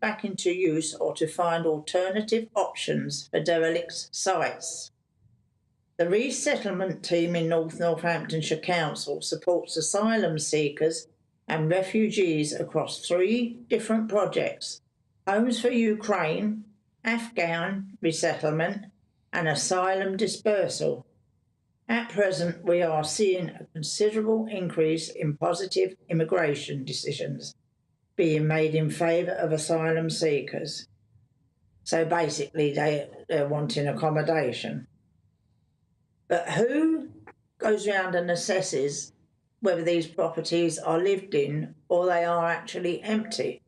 back into use or to find alternative options for derelict sites. The resettlement team in North Northamptonshire Council supports asylum seekers and refugees across 3 different projects: Homes for Ukraine, Afghan resettlement and asylum dispersal. At present, we are seeing a considerable increase in positive immigration decisions being made in favour of asylum seekers. So basically they're wanting accommodation. But who goes around and assesses whether these properties are lived in or they are actually empty?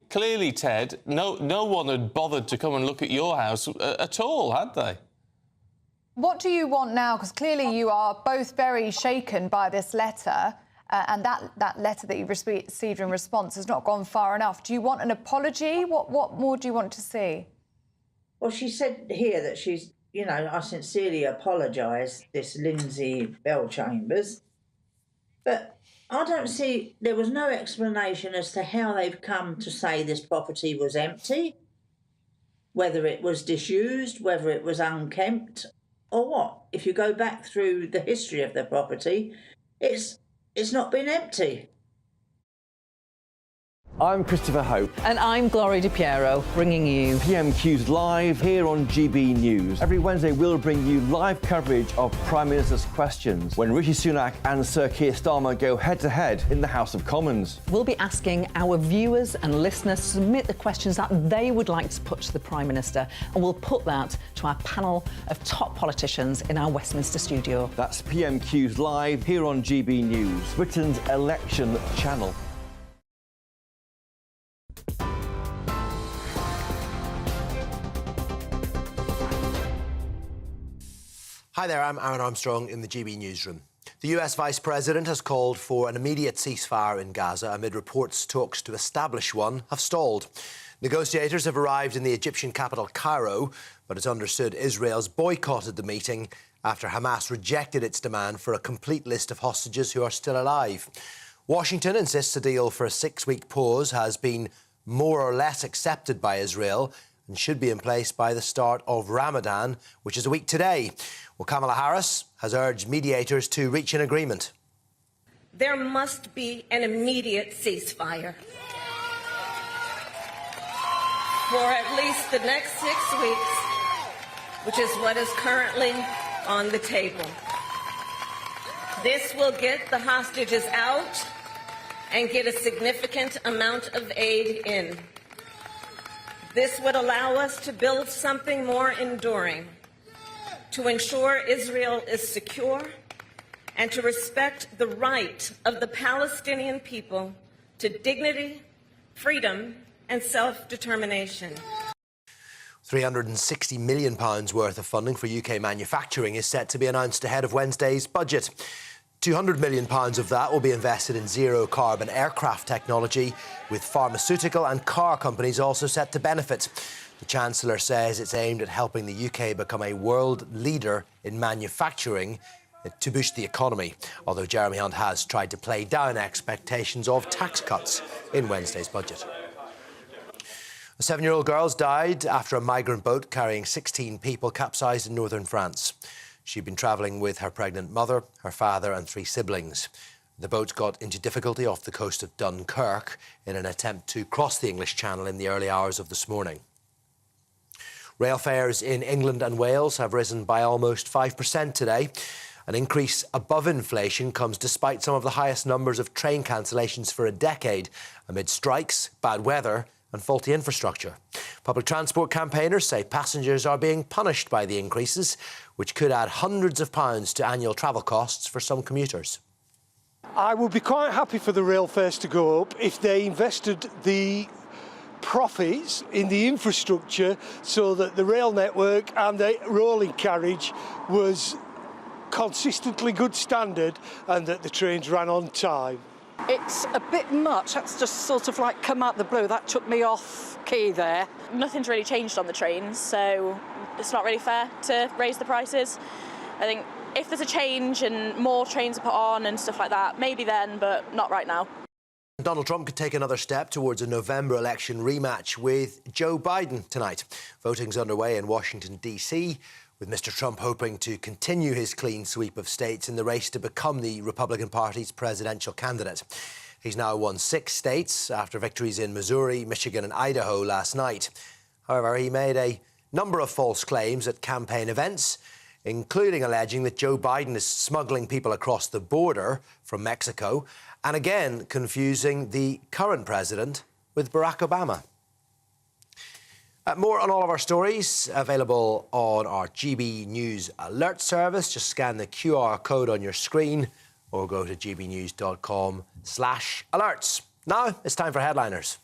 Clearly, Ted, no one had bothered to come and look at your house at all, had they? What do you want now? Because clearly you are both very shaken by this letter, and that letter that you've received in response has not gone far enough. Do you want an apology? What more do you want to see? Well, she said here that she's, you know, I sincerely apologise, this Lindsay Bellchambers, but I don't see, there was no explanation as to how they've come to say this property was empty, whether it was disused, whether it was unkempt, or what. If you go back through the history of the property, it's not been empty. I'm Christopher Hope. And I'm Gloria Di Piero, bringing you PMQ's live here on GB News. Every Wednesday, we'll bring you live coverage of Prime Minister's questions when Rishi Sunak and Sir Keir Starmer go head-to-head in the House of Commons. We'll be asking our viewers and listeners to submit the questions that they would like to put to the Prime Minister, and we'll put that to our panel of top politicians in our Westminster studio. That's PMQ's live here on GB News, Britain's election channel. Hi there, I'm Aaron Armstrong in the GB newsroom. The US Vice President has called for an immediate ceasefire in Gaza amid reports talks to establish one have stalled. Negotiators have arrived in the Egyptian capital Cairo, but it's understood Israel's boycotted the meeting after Hamas rejected its demand for a complete list of hostages who are still alive. Washington insists a deal for a 6-week pause has been more or less accepted by Israel and should be in place by the start of Ramadan, which is a week today. Well, Kamala Harris has urged mediators to reach an agreement. There must be an immediate ceasefire for at least the next 6 weeks, which is what is currently on the table. This will get the hostages out and get a significant amount of aid in. This would allow us to build something more enduring, to ensure Israel is secure, and to respect the right of the Palestinian people to dignity, freedom, and self-determination. £360 million worth of funding for UK manufacturing is set to be announced ahead of Wednesday's budget. £200 million of that will be invested in zero-carbon aircraft technology, with pharmaceutical and car companies also set to benefit. The Chancellor says it's aimed at helping the UK become a world leader in manufacturing to boost the economy, although Jeremy Hunt has tried to play down expectations of tax cuts in Wednesday's budget. A 7-year-old girl died after a migrant boat carrying 16 people capsized in northern France. She'd been travelling with her pregnant mother, her father and 3 siblings. The boat got into difficulty off the coast of Dunkirk in an attempt to cross the English Channel in the early hours of this morning. Rail fares in England and Wales have risen by almost 5% today. An increase above inflation comes despite some of the highest numbers of train cancellations for a decade, amid strikes, bad weather and faulty infrastructure. Public transport campaigners say passengers are being punished by the increases, which could add hundreds of pounds to annual travel costs for some commuters. I would be quite happy for the rail fares to go up if they invested the profits in the infrastructure so that the rail network and the rolling carriage was consistently good standard and that the trains ran on time. It's a bit much. That's just sort of like come out the blue. That took me off key there. Nothing's really changed on the trains, so it's not really fair to raise the prices. I think if there's a change and more trains are put on and stuff like that, maybe then, but not right now. Donald Trump could take another step towards a November election rematch with Joe Biden tonight. Voting's underway in Washington, D.C., with Mr. Trump hoping to continue his clean sweep of states in the race to become the Republican Party's presidential candidate. He's now won 6 states after victories in Missouri, Michigan and Idaho last night. However, he made a number of false claims at campaign events, including alleging that Joe Biden is smuggling people across the border from Mexico, and again confusing the current president with Barack Obama. More on all of our stories available on our GB News alert service. Just scan the QR code on your screen or go to gbnews.com/alerts. Now it's time for Headliners.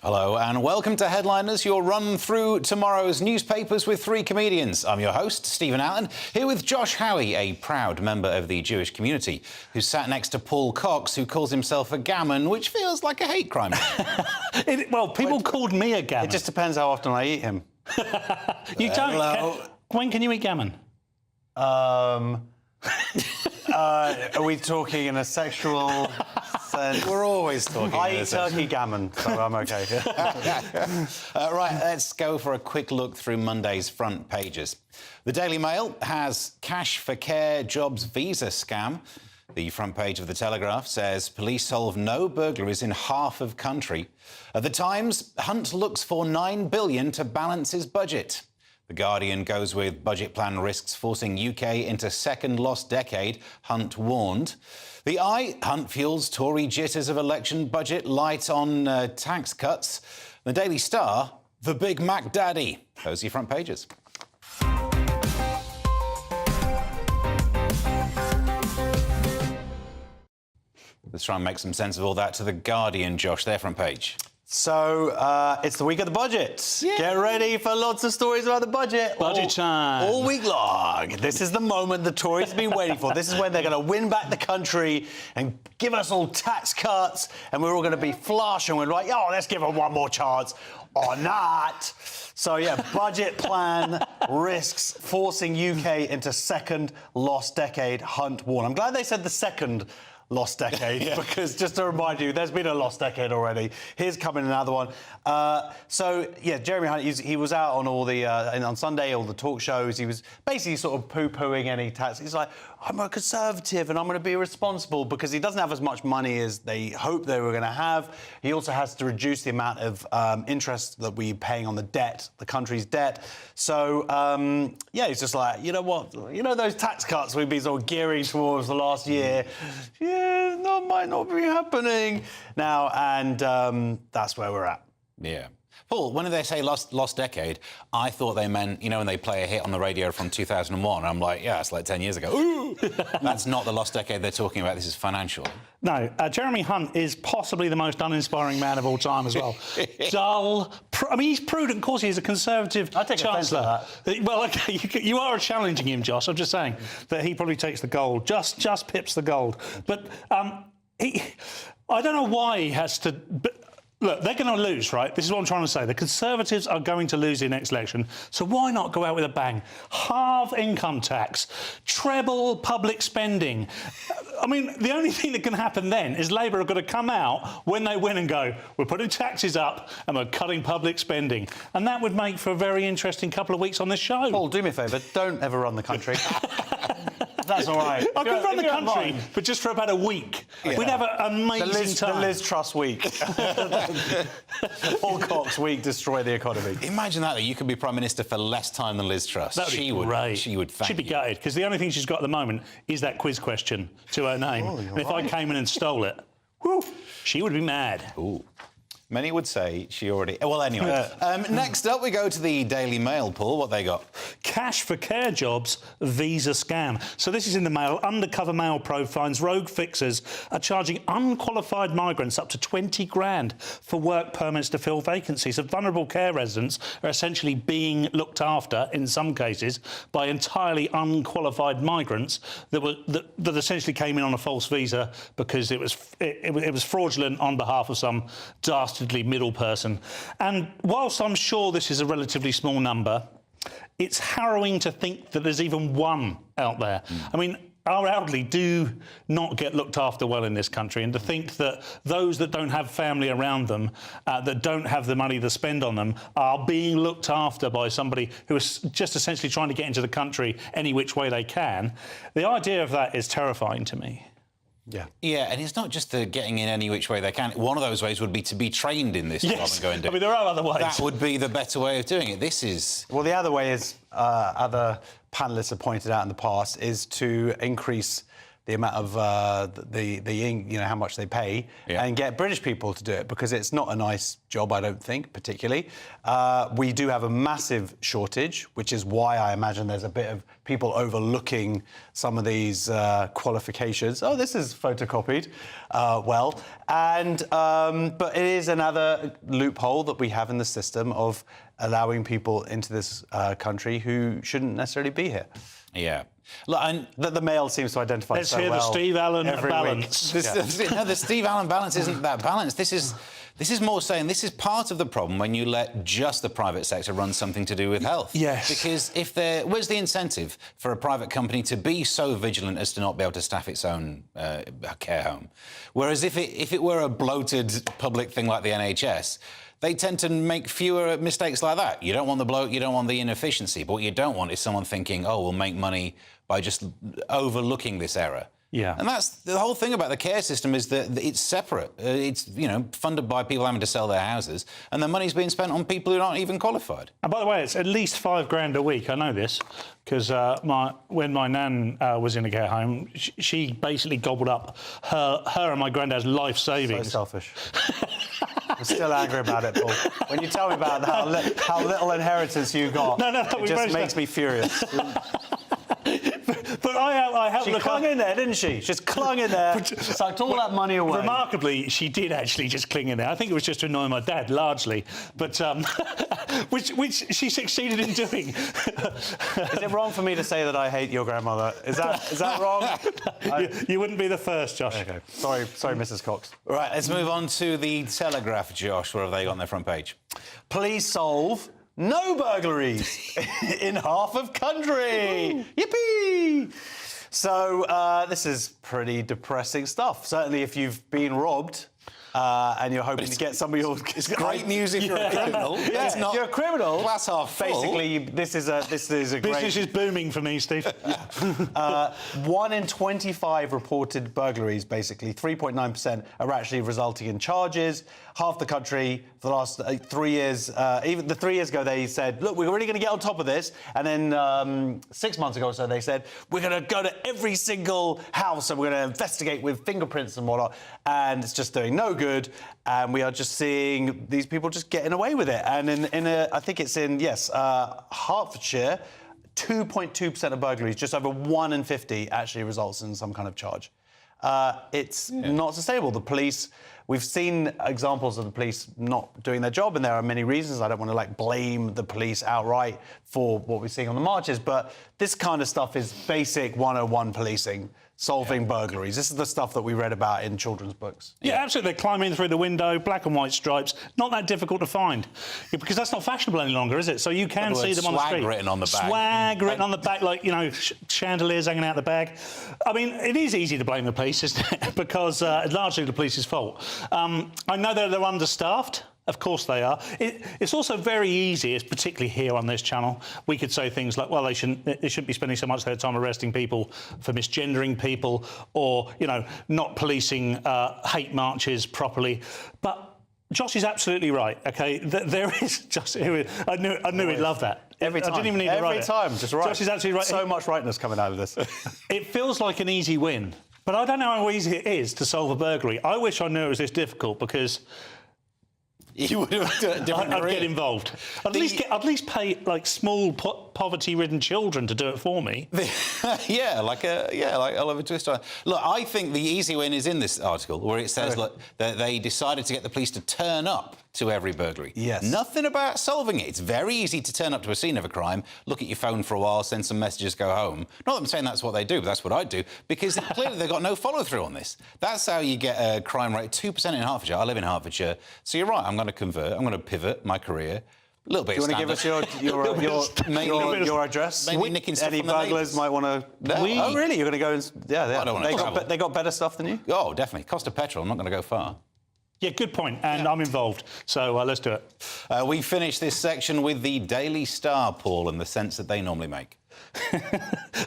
Hello and welcome to Headliners, your run through tomorrow's newspapers with 3 comedians. I'm your host, Stephen Allen, here with Josh Howie, a proud member of the Jewish community, who sat next to Paul Cox, who calls himself a gammon, which feels like a hate crime. Well, people called me a gammon. It just depends how often I eat him. You don't. When can you eat gammon? Are we talking in a sexual sense? We're always talking. I eat turkey gammon, so I'm okay. Right, let's go for a quick look through Monday's front pages. The Daily Mail has cash for care jobs visa scam. The front page of The Telegraph says police solve no burglaries in half of country. At The Times, Hunt looks for $9 billion to balance his budget. The Guardian goes with budget plan risks forcing UK into second lost decade, Hunt warned. The Eye, Hunt fuels Tory jitters of election budget light on tax cuts. The Daily Star, the Big Mac Daddy. Those are your front pages. Let's try and make some sense of all that to The Guardian, Josh, their front page. So, it's the week of the budget. Yeah. Get ready for lots of stories about the budget. Budget time. All week long. This is the moment the Tories have been waiting for. This is when they're going to win back the country and give us all tax cuts, and we're all going to be flush, and we're like, oh, let's give them one more chance. Or not. So, yeah, budget plan risks forcing UK into second lost decade, Hunt warned. I'm glad they said the second lost decade, because just to remind you, there's been a lost decade already. Here's coming another one. Jeremy Hunt, he was out on all the on Sunday, all the talk shows. He was basically sort of poo-pooing any tax. He's like, I'm a Conservative and I'm going to be responsible, because he doesn't have as much money as they hoped they were going to have. He also has to reduce the amount of interest that we're paying on the debt, the country's debt. So, he's just like, you know what? You know those tax cuts we've been sort of gearing towards the last year? Yeah, that might not be happening now, and that's where we're at. Yeah. Paul, when they say lost decade, I thought they meant, you know, when they play a hit on the radio from 2001, I'm like, yeah, it's like 10 years ago. Ooh! That's not the lost decade they're talking about. This is financial. No, Jeremy Hunt is possibly the most uninspiring man of all time as well. Dull. He's prudent. Of course, he's a Conservative Chancellor. Well, OK, you are challenging him, Josh. I'm just saying that he probably takes the gold. Just pips the gold. But I don't know why he has to... Look, they're going to lose, right? This is what I'm trying to say. The Conservatives are going to lose the next election, so why not go out with a bang? Halve income tax, treble public spending. I mean, the only thing that can happen then is Labour are going to come out when they win and go, we're putting taxes up and we're cutting public spending. And that would make for a very interesting couple of weeks on this show. Paul, do me a favour, don't ever run the country. That's all right. I could run the country, but just for about a week. Yeah. We'd have an amazing time. The Liz Truss week. Paul Cox week, destroy the economy. Imagine that you could be Prime Minister for less time than Liz Truss. She would thank She'd be gutted, because the only thing she's got at the moment is that quiz question to her name. And if I came in and stole it, she would be mad. Ooh. Many would say she already... Well, anyway. Next up, we go to the Daily Mail, Paul. What they got? Cash for care jobs, visa scam. So this is in the Mail. Undercover Mail probe finds rogue fixers are charging unqualified migrants up to 20 grand for work permits to fill vacancies. So vulnerable care residents are essentially being looked after, in some cases, by entirely unqualified migrants that essentially came in on a false visa because it was fraudulent on behalf of some dastardly middle person. And whilst I'm sure this is a relatively small number, it's harrowing to think that there's even one out there. I mean, our elderly do not get looked after well in this country, and to think that those that don't have family around them, that don't have the money to spend on them, are being looked after by somebody who is just essentially trying to get into the country any which way they can, the idea of that is terrifying to me. Yeah, and it's not just the getting in any which way they can. One of those ways would be to be trained in this job and go and do it. I mean, there are other ways. That would be the better way of doing it. This is... Well, the other way is, other panellists have pointed out in the past, is to increase the amount of how much they pay and get British people to do it, because it's not a nice job, I don't think, particularly. We do have a massive shortage, which is why I imagine there's a bit of people overlooking some of these qualifications. Oh, this is photocopied. But it is another loophole that we have in the system of allowing people into this country who shouldn't necessarily be here. Yeah. Look, and the Mail seems to identify Let's so hear well the Steve Allen every balance. week. No, the Steve Allen balance isn't that balanced. This is more saying this is part of the problem when you let just the private sector run something to do with health. Yes. Because where's the incentive for a private company to be so vigilant as to not be able to staff its own care home? Whereas if it were a bloated public thing like the NHS, they tend to make fewer mistakes like that. You don't want the bloat, you don't want the inefficiency, but what you don't want is someone thinking, oh, we'll make money by just overlooking this error. Yeah. And that's the whole thing about the care system, is that it's separate. It's, funded by people having to sell their houses, and the money's being spent on people who aren't even qualified. And by the way, it's at least £5 grand a week. I know this because when my nan was in a care home, she basically gobbled up her and my granddad's life savings. So selfish. I'm still angry about it, Paul. When you tell me about how little inheritance you got, it just makes me furious. But I helped She clung in there, didn't she? Just clung in there, sucked all that money away. Remarkably, she did actually just cling in there. I think it was just to annoy my dad, largely, but which she succeeded in doing. Is it wrong for me to say that I hate your grandmother? Is that wrong? You wouldn't be the first, Josh. Okay. Sorry, Mrs. Cox. Right, let's move on to the Telegraph, Josh. What have they got on their front page? Police solve no burglaries in half of country. Yippee! So this is pretty depressing stuff. Certainly if you've been robbed and you're hoping to get some of your... It's great news if you're a criminal. Yeah, it's not if you're a criminal, glass half full. basically, this is a great... Business is booming for me, Steve. 1 in 25 reported burglaries, basically, 3.9%, are actually resulting in charges. Half the country, for the last 3 years, even 3 years ago, they said, look, we're really going to get on top of this. And then 6 months ago or so, they said, we're going to go to every single house and we're going to investigate with fingerprints and whatnot. And it's just doing no good. And we are just seeing these people just getting away with it. And I think it's in, Hertfordshire, 2.2% of burglaries, just over 1 in 50 actually results in some kind of charge. It's not sustainable. The police, we've seen examples of the police not doing their job, and there are many reasons. I don't want to blame the police outright for what we're seeing on the marches, but this kind of stuff is basic 101 policing. Solving burglaries. This is the stuff that we read about in children's books. Yeah, absolutely. They climb in through the window, black and white stripes. Not that difficult to find. Because that's not fashionable any longer, is it? So you can see them on the street. Swag written on the back. Swag written on the back, chandeliers hanging out the bag. I mean, it is easy to blame the police, isn't it? Because largely the police's fault. I know that they're understaffed. Of course they are. It's also very easy, particularly here on this channel, we could say things like, well, they shouldn't be spending so much of their time arresting people for misgendering people or, not policing hate marches properly. But Josh is absolutely right, OK? There is just... I knew he'd love that. Every time. I didn't even need to write it. Every time, just right. Josh is absolutely right. So much rightness coming out of this. It feels like an easy win, but I don't know how easy it is to solve a burglary. I wish I knew it was this difficult because... You would have done a different I'd career. get involved. At least pay like small poverty-ridden children to do it for me. like Oliver Twist. Look, I think the easy win is in this article where it says look, that they decided to get the police to turn up to every burglary. Yes. Nothing about solving it. It's very easy to turn up to a scene of a crime, look at your phone for a while, send some messages, go home. Not that I'm saying that's what they do, but that's what I'd do, because clearly they've got no follow-through on this. That's how you get a crime rate 2% in Hertfordshire. I live in Hertfordshire. So you're right, I'm going to convert, I'm going to pivot my career. A little bit. Do you want to give us your address? Maybe nicking stuff Any from the burglars neighbours. might want to... No. Oh, really? You're going to go and... Yeah. I don't want to travel. They got better stuff than you? Oh, definitely. Cost of petrol, I'm not going to go far. Yeah, good point, and I'm involved, so let's do it. We finish this section with the Daily Star, Paul, and the sense that they normally make.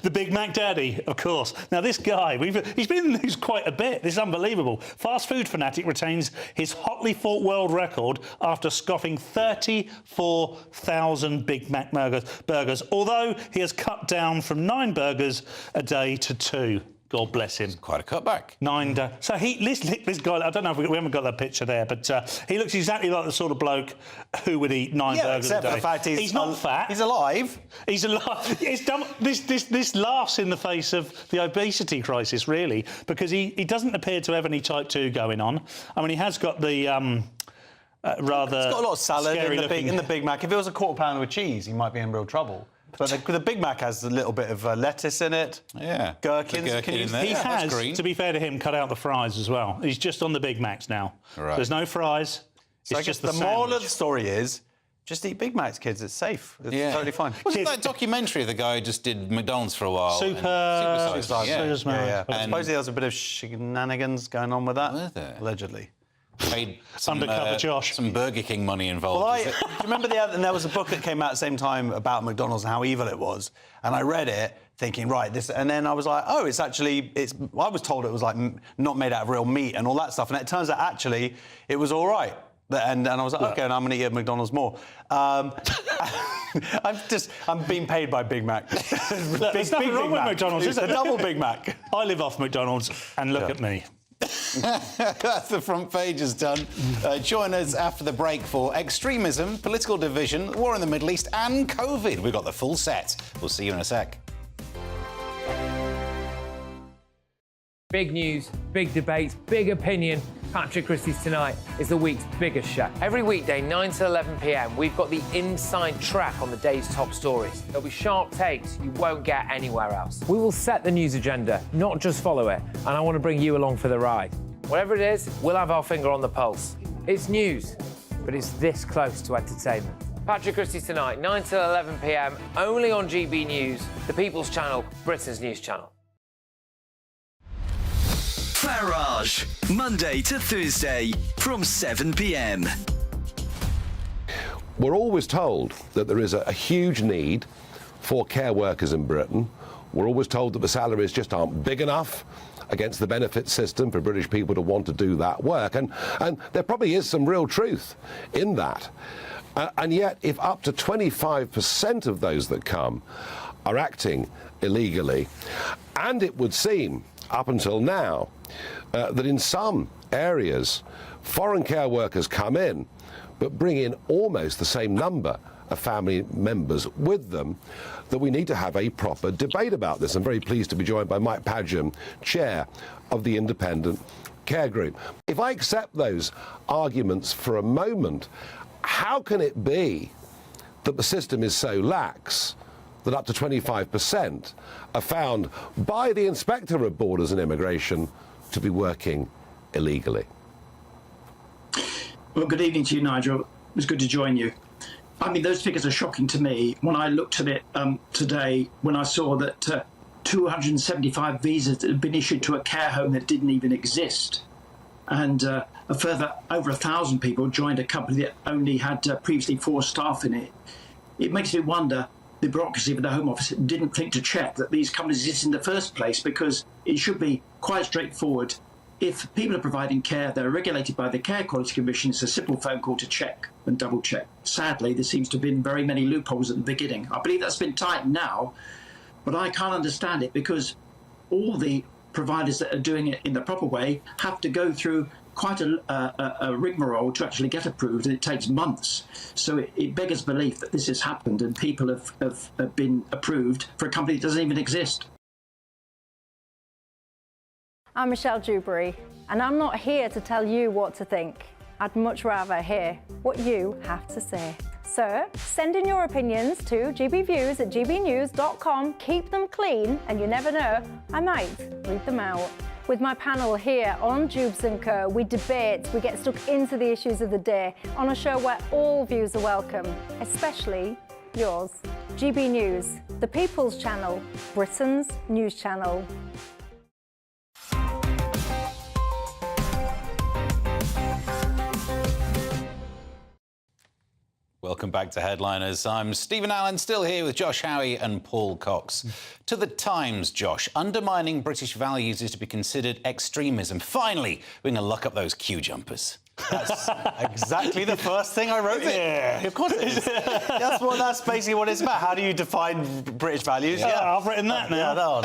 The Big Mac Daddy, of course. Now, this guy, he's been in the news quite a bit. This is unbelievable. Fast food fanatic retains his hotly fought world record after scoffing 34,000 Big Mac burgers, although he has cut down from 9 burgers a day to 2. God bless him. It's quite a cutback. 9 days. So this guy, I don't know if we haven't got that picture there, but he looks exactly like the sort of bloke who would eat 9 burgers a day. Except for the fact he's not fat. He's alive. He's alive. It's dumb. This laughs in the face of the obesity crisis, really, because he doesn't appear to have any type 2 going on. I mean, he has got the rather. It's got a lot of salad in the Big Mac. If it was a quarter pounder with cheese, he might be in real trouble. But the Big Mac has a little bit of lettuce in it. Yeah. Gherkins. In there. He has, to be fair to him, cut out the fries as well. He's just on the Big Macs now. Right. There's no fries. So I guess the moral of the story is just eat Big Macs, kids. It's safe. It's totally fine. Wasn't that documentary of the guy who just did McDonald's for a while? Supersized. Yeah. And Supposedly there was a bit of shenanigans going on with that. Were there? Allegedly. Paid some, Undercover Josh. Some Burger King money involved. Well, do you remember and there was a book that came out at the same time about McDonald's and how evil it was, and I read it thinking, right, this, and then I was like, oh, I was told it was like not made out of real meat and all that stuff, and it turns out actually it was all right. And I was like, OK, and I'm going to eat at McDonald's more. I'm being paid by Big Mac. There's nothing wrong with McDonald's, is there? A double Big Mac. I live off McDonald's, and look at me. That's the front page is done. Join us after the break for extremism, political division, war in the Middle East and COVID. We've got the full set. We'll see you in a sec. Big news, big debates, big opinion. Patrick Christie's Tonight is the week's biggest show. Every weekday, 9 to 11 p.m, we've got the inside track on the day's top stories. There'll be sharp takes you won't get anywhere else. We will set the news agenda, not just follow it, and I want to bring you along for the ride. Whatever it is, we'll have our finger on the pulse. It's news, but it's this close to entertainment. Patrick Christie's Tonight, 9 to 11 p.m, only on GB News, the People's Channel, Britain's news channel. Farage, Monday to Thursday from 7 p.m. We're always told that there is a huge need for care workers in Britain. We're always told that the salaries just aren't big enough against the benefit system for British people to want to do that work. And there probably is some real truth in that. And yet, if up to 25% of those that come are acting illegally, and it would seem, up until now, that in some areas, foreign care workers come in, but bring in almost the same number of family members with them, that we need to have a proper debate about this. I'm very pleased to be joined by Mike Padgham, chair of the Independent Care Group. If I accept those arguments for a moment, how can it be that the system is so lax that up to 25% are found by the Inspector of Borders and Immigration to be working illegally? Well, good evening to you, Nigel. It was good to join you. I mean, those figures are shocking to me. When I looked at it today, when I saw that 275 visas that had been issued to a care home that didn't even exist, and a further over 1,000 people joined a company that only had previously 4 staff in it, it makes me wonder the bureaucracy of the Home Office didn't think to check that these companies exist in the first place, because it should be quite straightforward. If people are providing care, they're regulated by the Care Quality Commission. It's a simple phone call to check and double check. Sadly, there seems to have been very many loopholes at the beginning. I believe that's been tightened now, but I can't understand it, because all the providers that are doing it in the proper way have to go through quite a rigmarole to actually get approved, and it takes months. So it beggars belief that this has happened and people have been approved for a company that doesn't even exist. I'm Michelle Dewberry, and I'm not here to tell you what to think. I'd much rather hear what you have to say. So send in your opinions to gbviews@gbnews.com. Keep them clean, and you never know, I might read them out. With my panel here on Jubes & Co, we debate, we get stuck into the issues of the day on a show where all views are welcome, especially yours. GB News, the People's Channel, Britain's news channel. Welcome back to Headliners. I'm Stephen Allen, still here with Josh Howie and Paul Cox. To the Times, Josh, undermining British values is to be considered extremism. Finally, we're going to lock up those queue jumpers. That's exactly the first thing I wrote. Yeah, of course it is. That's basically what it's about. How do you define British values? Yeah, I've written that now.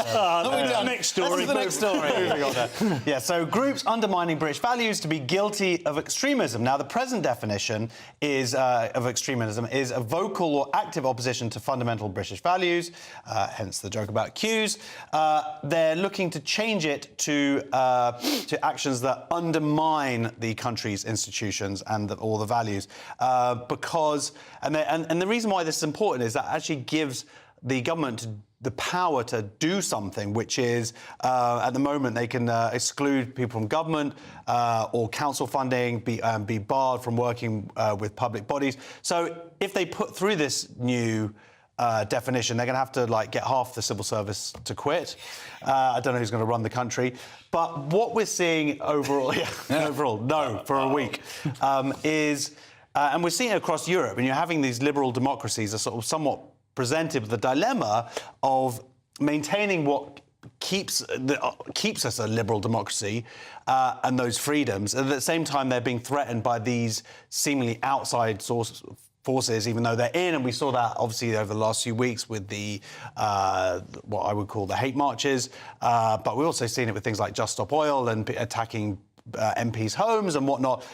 Next story. That's the next story. Moving on there. Yeah, so groups undermining British values to be guilty of extremism. Now, the present definition is of extremism is a vocal or active opposition to fundamental British values, hence the joke about queues. They're looking to change it to actions that undermine the country's institutions and all the values, because the reason why this is important is that actually gives the government the power to do something, which is at the moment they can exclude people from government or council funding, be barred from working with public bodies. So if they put through this new definition, they're going to have to get half the civil service to quit. I don't know who's going to run the country, but what we're seeing overall, for a week, is, and we're seeing it across Europe, and you're having these liberal democracies are sort of somewhat presented with the dilemma of maintaining what keeps us a liberal democracy and those freedoms, and at the same time they're being threatened by these seemingly outside forces, even though they're in, and we saw that obviously over the last few weeks with the what I would call the hate marches, but we've also seen it with things like Just Stop Oil and attacking MPs' homes and whatnot.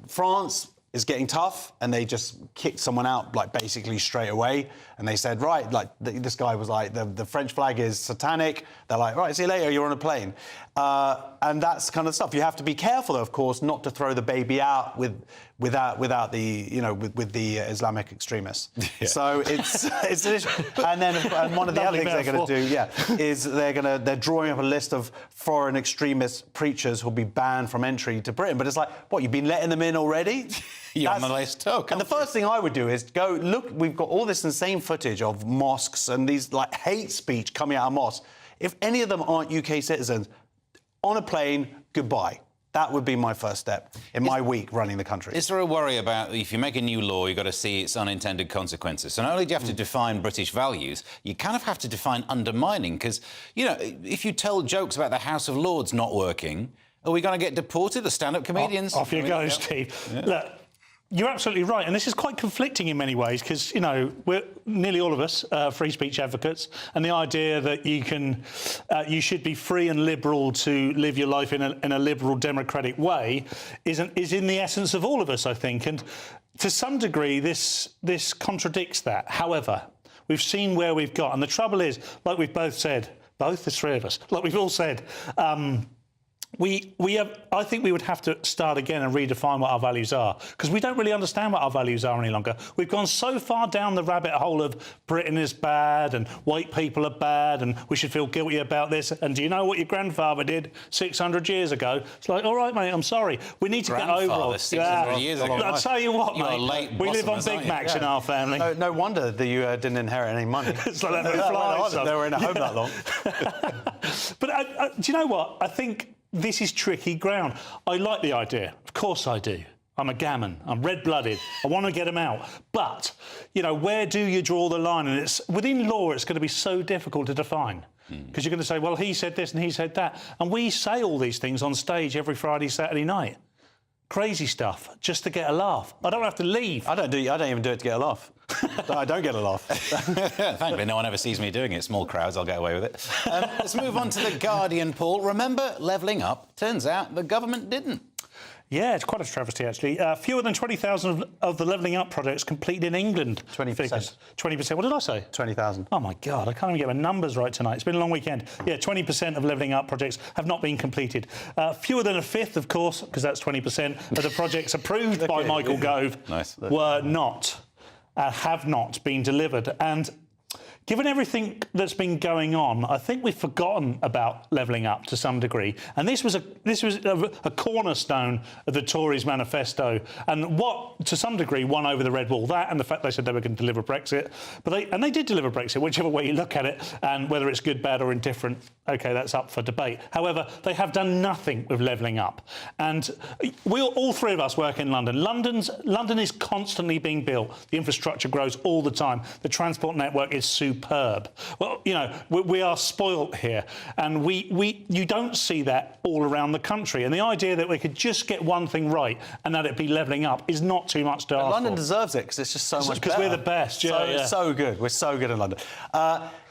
France is getting tough, and they just kicked someone out basically straight away, and they said, right, this guy was like, the French flag is satanic. They're like, right, see you later, you're on a plane. And that's kind of stuff. You have to be careful, though, of course, not to throw the baby out without the Islamic extremists. Yeah. So it's an issue. And one of the other things they're going to do, is they're drawing up a list of foreign extremist preachers who'll be banned from entry to Britain. But it's like, what, you've been letting them in already? You're on the list. And the first thing I would do is go look. We've got all this insane footage of mosques and these hate speech coming out of mosques. If any of them aren't UK citizens, on a plane, goodbye. That would be my first step in my week running the country. Is there a worry about if you make a new law, you've got to see its unintended consequences? So not only do you have to define British values, you kind of have to define undermining, because, if you tell jokes about the House of Lords not working, are we going to get deported as stand-up comedians? Off you go, Steve. Yeah. Look, you're absolutely right, and this is quite conflicting in many ways, because, we're nearly all of us free speech advocates, and the idea that you should be free and liberal to live your life in a liberal democratic way is in the essence of all of us, I think, and to some degree this contradicts that. However, we've seen where we've got, and the trouble is, like we've both said, the three of us, like we've all said, I think we would have to start again and redefine what our values are, because we don't really understand what our values are any longer. We've gone so far down the rabbit hole of Britain is bad and white people are bad and we should feel guilty about this. And do you know what your grandfather did 600 years ago? It's like, all right, mate, I'm sorry. We need to get over all 600 years ago. I'll tell you what, mate. We live on Big Macs in our family. No wonder that you didn't inherit any money. It's like that. They were in a home that long. But do you know what? I think this is tricky ground. I like the idea. Of course I do. I'm a gammon. I'm red-blooded. I want to get them out. But, where do you draw the line? And within law, it's going to be so difficult to define. Because you're going to say, well, he said this and he said that. And we say all these things on stage every Friday, Saturday night. crazy stuff just to get a laugh. I don't have to leave. I don't even do it to get a laugh. I don't get a laugh. Thankfully, no one ever sees me doing it. Small crowds, I'll get away with it. Let's move on to The Guardian, Paul. Remember levelling up? Turns out the government didn't. Yeah, it's quite a travesty, actually. Fewer than 20,000 of the levelling up projects completed in England. 20%. 20%. What did I say? 20,000. Oh, my God, I can't even get my numbers right tonight. It's been a long weekend. Yeah, 20% of levelling up projects have not been completed. Fewer than a fifth, of course, because that's 20%, of the projects approved by Michael Gove were not, have not been delivered. And given everything that's been going on, I think we've forgotten about levelling up to some degree. And this was a cornerstone of the Tories' manifesto, and what, to some degree, won over the red wall. That and the fact they said they were going to deliver Brexit, but they did deliver Brexit, whichever way you look at it, and whether it's good, bad, or indifferent, OK, that's up for debate. However, they have done nothing with levelling up, and all three of us work in London. London is constantly being built. The infrastructure grows all the time. The transport network is superb. Well, you know, we are spoilt here, and you don't see that all around the country. And the idea that we could just get one thing right and that it be levelling up is not too much to ask for. London deserves it because it's just so much better. Because we're the best. So good. We're so good in London.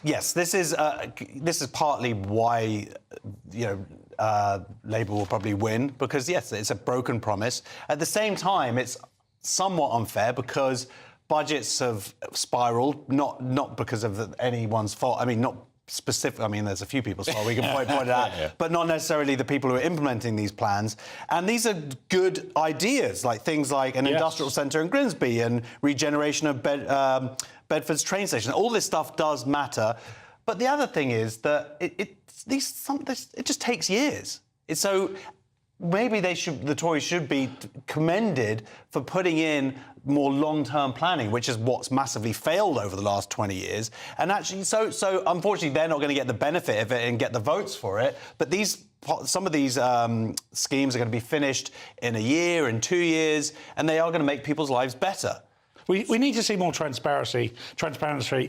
Yes, this is partly why Labour will probably win, because yes, it's a broken promise. At the same time, it's somewhat unfair because budgets have spiralled, not because of anyone's fault. I mean, not specific. I mean, there's a few people's fault. We can point it out, but not necessarily the people who are implementing these plans. And these are good ideas, like things like an industrial centre in Grimsby and regeneration of Bedford's train station. All this stuff does matter. But the other thing is that it just takes years. So maybe the Tories should be commended for putting in more long-term planning, which is what's massively failed over the last 20 years. And actually, so unfortunately, they're not going to get the benefit of it and get the votes for it. But some of these schemes are going to be finished in a year, in 2 years, and they are going to make people's lives better. We need to see more transparency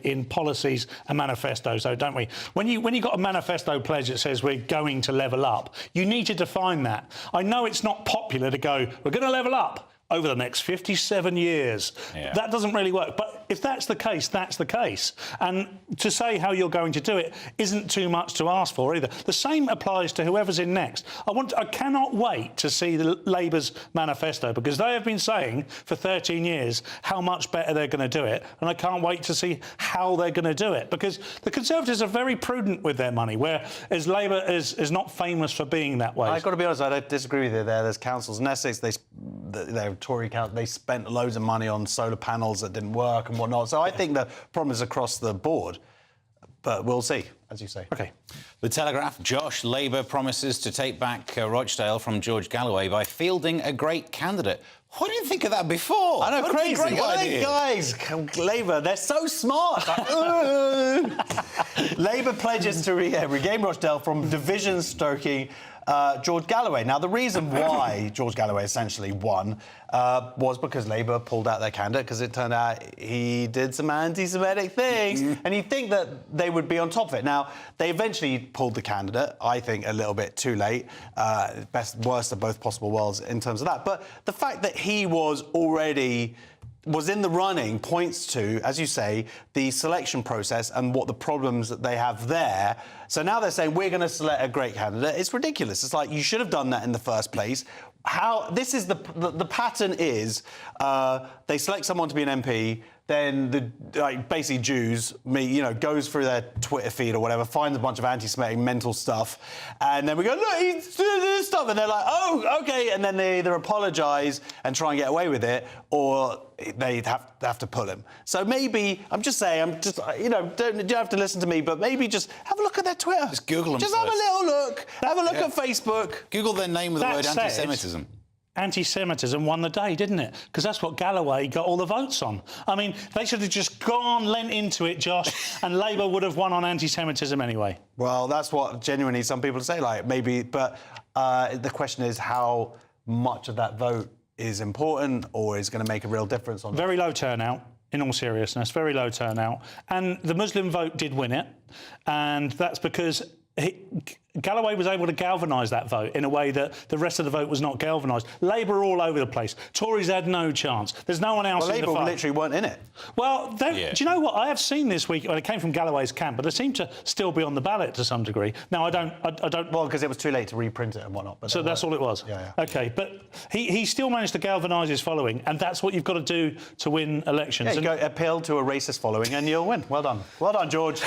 in policies and manifestos, though, don't we? When you got a manifesto pledge that says we're going to level up, you need to define that. I know it's not popular to go, we're going to level up over the next 57 years. Yeah. That doesn't really work. But if that's the case, that's the case. And to say how you're going to do it isn't too much to ask for either. The same applies to whoever's in next. I cannot wait to see the Labour's manifesto, because they have been saying for 13 years how much better they're going to do it, and I can't wait to see how they're going to do it, because the Conservatives are very prudent with their money, whereas Labour is not famous for being that way. I've got to be honest, I don't disagree with you there. There's councils in Essex, Tory council, they spent loads of money on solar panels that didn't work and whatnot. So I think the problem is across the board. But we'll see, as you say. OK. The Telegraph, Josh, Labour promises to take back Rochdale from George Galloway by fielding a great candidate. What did you think of that before? I know, what crazy. Great idea. Guys, Labour, they're so smart. Labour pledges to regain Rochdale from division-stoking George Galloway. Now, the reason why George Galloway essentially won was because Labour pulled out their candidate, because it turned out he did some anti-Semitic things, and you'd think that they would be on top of it. Now, they eventually pulled the candidate, I think a little bit too late. Worst of both possible worlds in terms of that. But the fact that he was in the running points to, as you say, the selection process and what the problems that they have there. So now they're saying, we're going to select a great candidate. It's ridiculous. It's like, you should have done that in the first place. This is the pattern is they select someone to be an MP, then basically Jews, goes through their Twitter feed or whatever, finds a bunch of anti-Semitic mental stuff, and then we go, look, he's doing this stuff, and they're like, oh, OK, and then they either apologise and try and get away with it, or they have to pull him. So maybe, you don't have to listen to me, but maybe just have a look at their Twitter. Just Google them. Just have a little look. Have a look at Facebook. Google their name with the word anti-Semitism. Anti-Semitism won the day, didn't it? Because that's what Galloway got all the votes on. I mean, they should have just lent into it, Josh, and Labour would have won on anti-Semitism anyway. Well, that's what genuinely some people say, maybe. But the question is how much of that vote is important or is going to make a real difference on Very low turnout, in all seriousness, very low turnout. And the Muslim vote did win it, and that's because Galloway was able to galvanise that vote in a way that the rest of the vote was not galvanised. Labour are all over the place. Tories had no chance. There's no one else in the fight. Labour literally weren't in it. Well, do you know what? I have seen this week, well, it came from Galloway's camp, but they seem to still be on the ballot to some degree. Now, I don't... Well, because it was too late to reprint it and whatnot. But so that's all it was? Yeah. OK, but he still managed to galvanise his following, and that's what you've got to do to win elections. Yeah, you go appeal to a racist following and you'll win. Well done. Well done, George.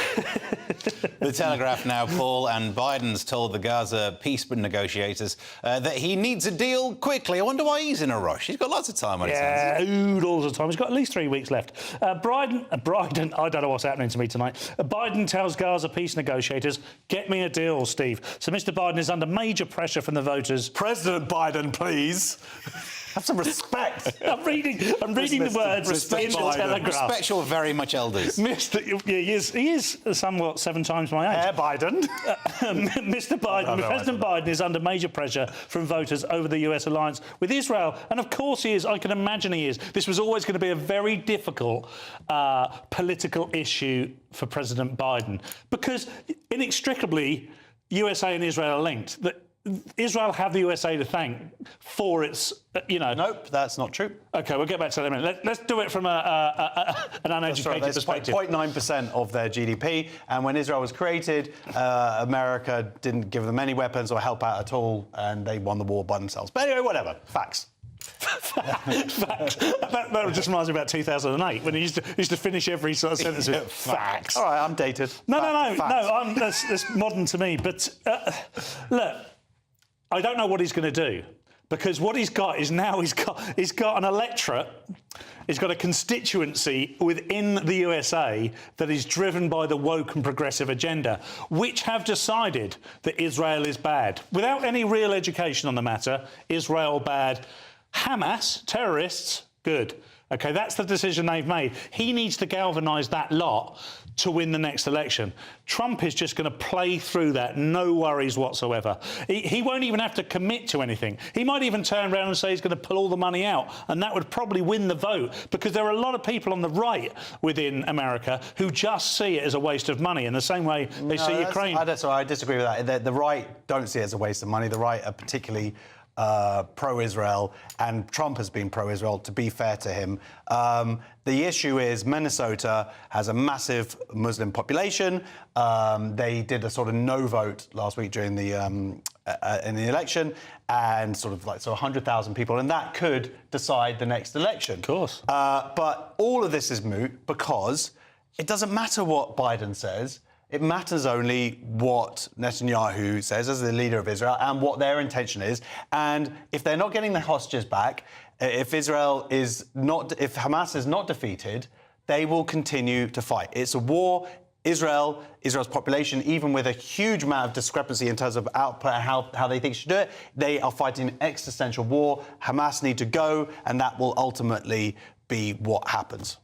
The Telegraph now, Paul, and Biden's told the Gaza peace negotiators that he needs a deal quickly. I wonder why he's in a rush. He's got lots of time on his hands. Oodles of time. He's got at least 3 weeks left. Biden, I don't know what's happening to me tonight. Biden tells Gaza peace negotiators, get me a deal, Steve. So Mr Biden is under major pressure from the voters. President Biden, please. Have some respect. I'm reading the words in the Telegraph. Respect your very much elders. He is somewhat 7 times my age. Biden. Mr Biden, President Biden is under major pressure from voters over the US alliance with Israel. And of course he is. I can imagine he is. This was always going to be a very difficult political issue for President Biden because inextricably USA and Israel are linked. Israel have the USA to thank for its, Nope, that's not true. OK, we'll get back to that in a minute. Let's do it from an uneducated perspective. 0.9% of their GDP, and when Israel was created, America didn't give them any weapons or help out at all, and they won the war by themselves. But anyway, whatever. Facts. Facts. That just reminds me about 2008 when he used to finish every sort of sentence with facts. All right, I'm dated. No. That's modern to me. But look, I don't know what he's going to do because what he's got is now he's got an electorate. He's got a constituency within the USA that is driven by the woke and progressive agenda, which have decided that Israel is bad. Without any real education on the matter, Israel bad. Hamas, terrorists, good. OK, that's the decision they've made. He needs to galvanise that lot to win the next election. Trump is just going to play through that, no worries whatsoever. He won't even have to commit to anything. He might even turn around and say he's going to pull all the money out, and that would probably win the vote, because there are a lot of people on the right within America who just see it as a waste of money in the same way they see Ukraine. I disagree with that. The right don't see it as a waste of money. The right are particularly pro-Israel, and Trump has been pro-Israel, to be fair to him. The issue is Minnesota has a massive Muslim population. They did a sort of no vote last week during the in the election, and sort of 100,000 people, and that could decide the next election. Of course. But all of this is moot because it doesn't matter what Biden says. It matters only what Netanyahu says as the leader of Israel and what their intention is. And if they're not getting the hostages back, if Hamas is not defeated, they will continue to fight. It's a war. Israel's population, even with a huge amount of discrepancy in terms of output and how they think should do it, they are fighting an existential war. Hamas need to go, and that will ultimately be what happens.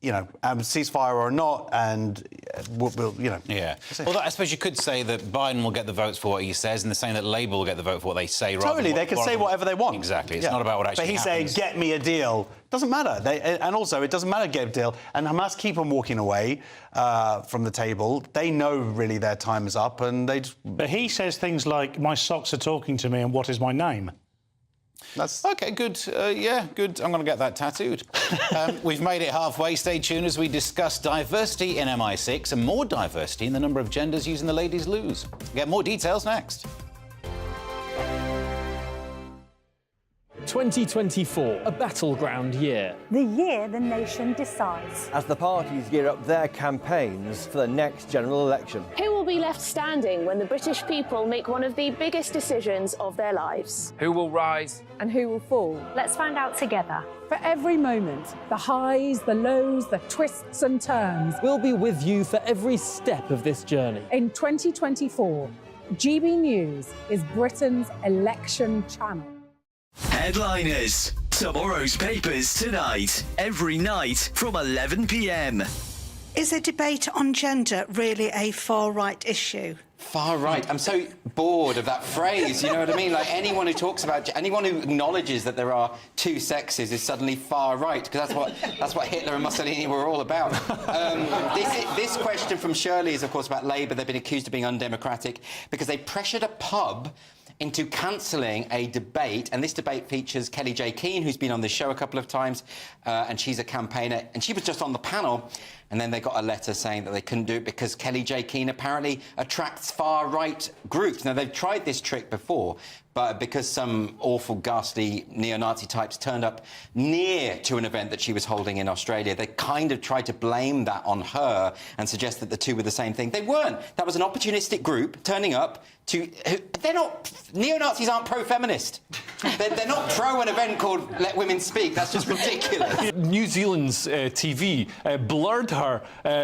Ceasefire or not, and we'll. Yeah. Although I suppose you could say that Biden will get the votes for what he says, and the same that Labour will get the vote for what they say. Totally, they can say whatever they want. Exactly. It's not about what actually happens. But he's saying, get me a deal. Doesn't matter. And also, it doesn't matter to get a deal. And Hamas keep on walking away from the table. They know, really, their time is up, and they just... But he says things like, my socks are talking to me, and what is my name? That's OK, good. Good. I'm going to get that tattooed. We've made it halfway. Stay tuned as we discuss diversity in MI6 and more diversity in the number of genders using the ladies' loos. Get more details next. 2024, a battleground year. The year the nation decides. As the parties gear up their campaigns for the next general election. Who will be left standing when the British people make one of the biggest decisions of their lives? Who will rise? And who will fall? Let's find out together. For every moment, the highs, the lows, the twists and turns. We'll be with you for every step of this journey. In 2024, GB News is Britain's election channel. Headliners. Tomorrow's papers tonight. Every night from 11 p.m. Is a debate on gender really a far-right issue? Far right. I'm so bored of that phrase, you know what I mean? Like, anyone who talks about... anyone who acknowledges that there are two sexes is suddenly far right, because that's what Hitler and Mussolini were all about. This question from Shirley is, of course, about Labour. They've been accused of being undemocratic because they pressured a pub into cancelling a debate, and this debate features Kelly J. Keane, who's been on this show a couple of times, and she's a campaigner, and she was just on the panel, and then they got a letter saying that they couldn't do it because Kelly J. Keane apparently attracts far-right groups. Now, they've tried this trick before, but because some awful, ghastly neo-Nazi types turned up near to an event that she was holding in Australia, they kind of tried to blame that on her and suggest that the two were the same thing. They weren't. That was an opportunistic group turning up to... They're not... Neo-Nazis aren't pro-feminist. They're not pro an event called Let Women Speak. That's just ridiculous. New Zealand's TV blurred her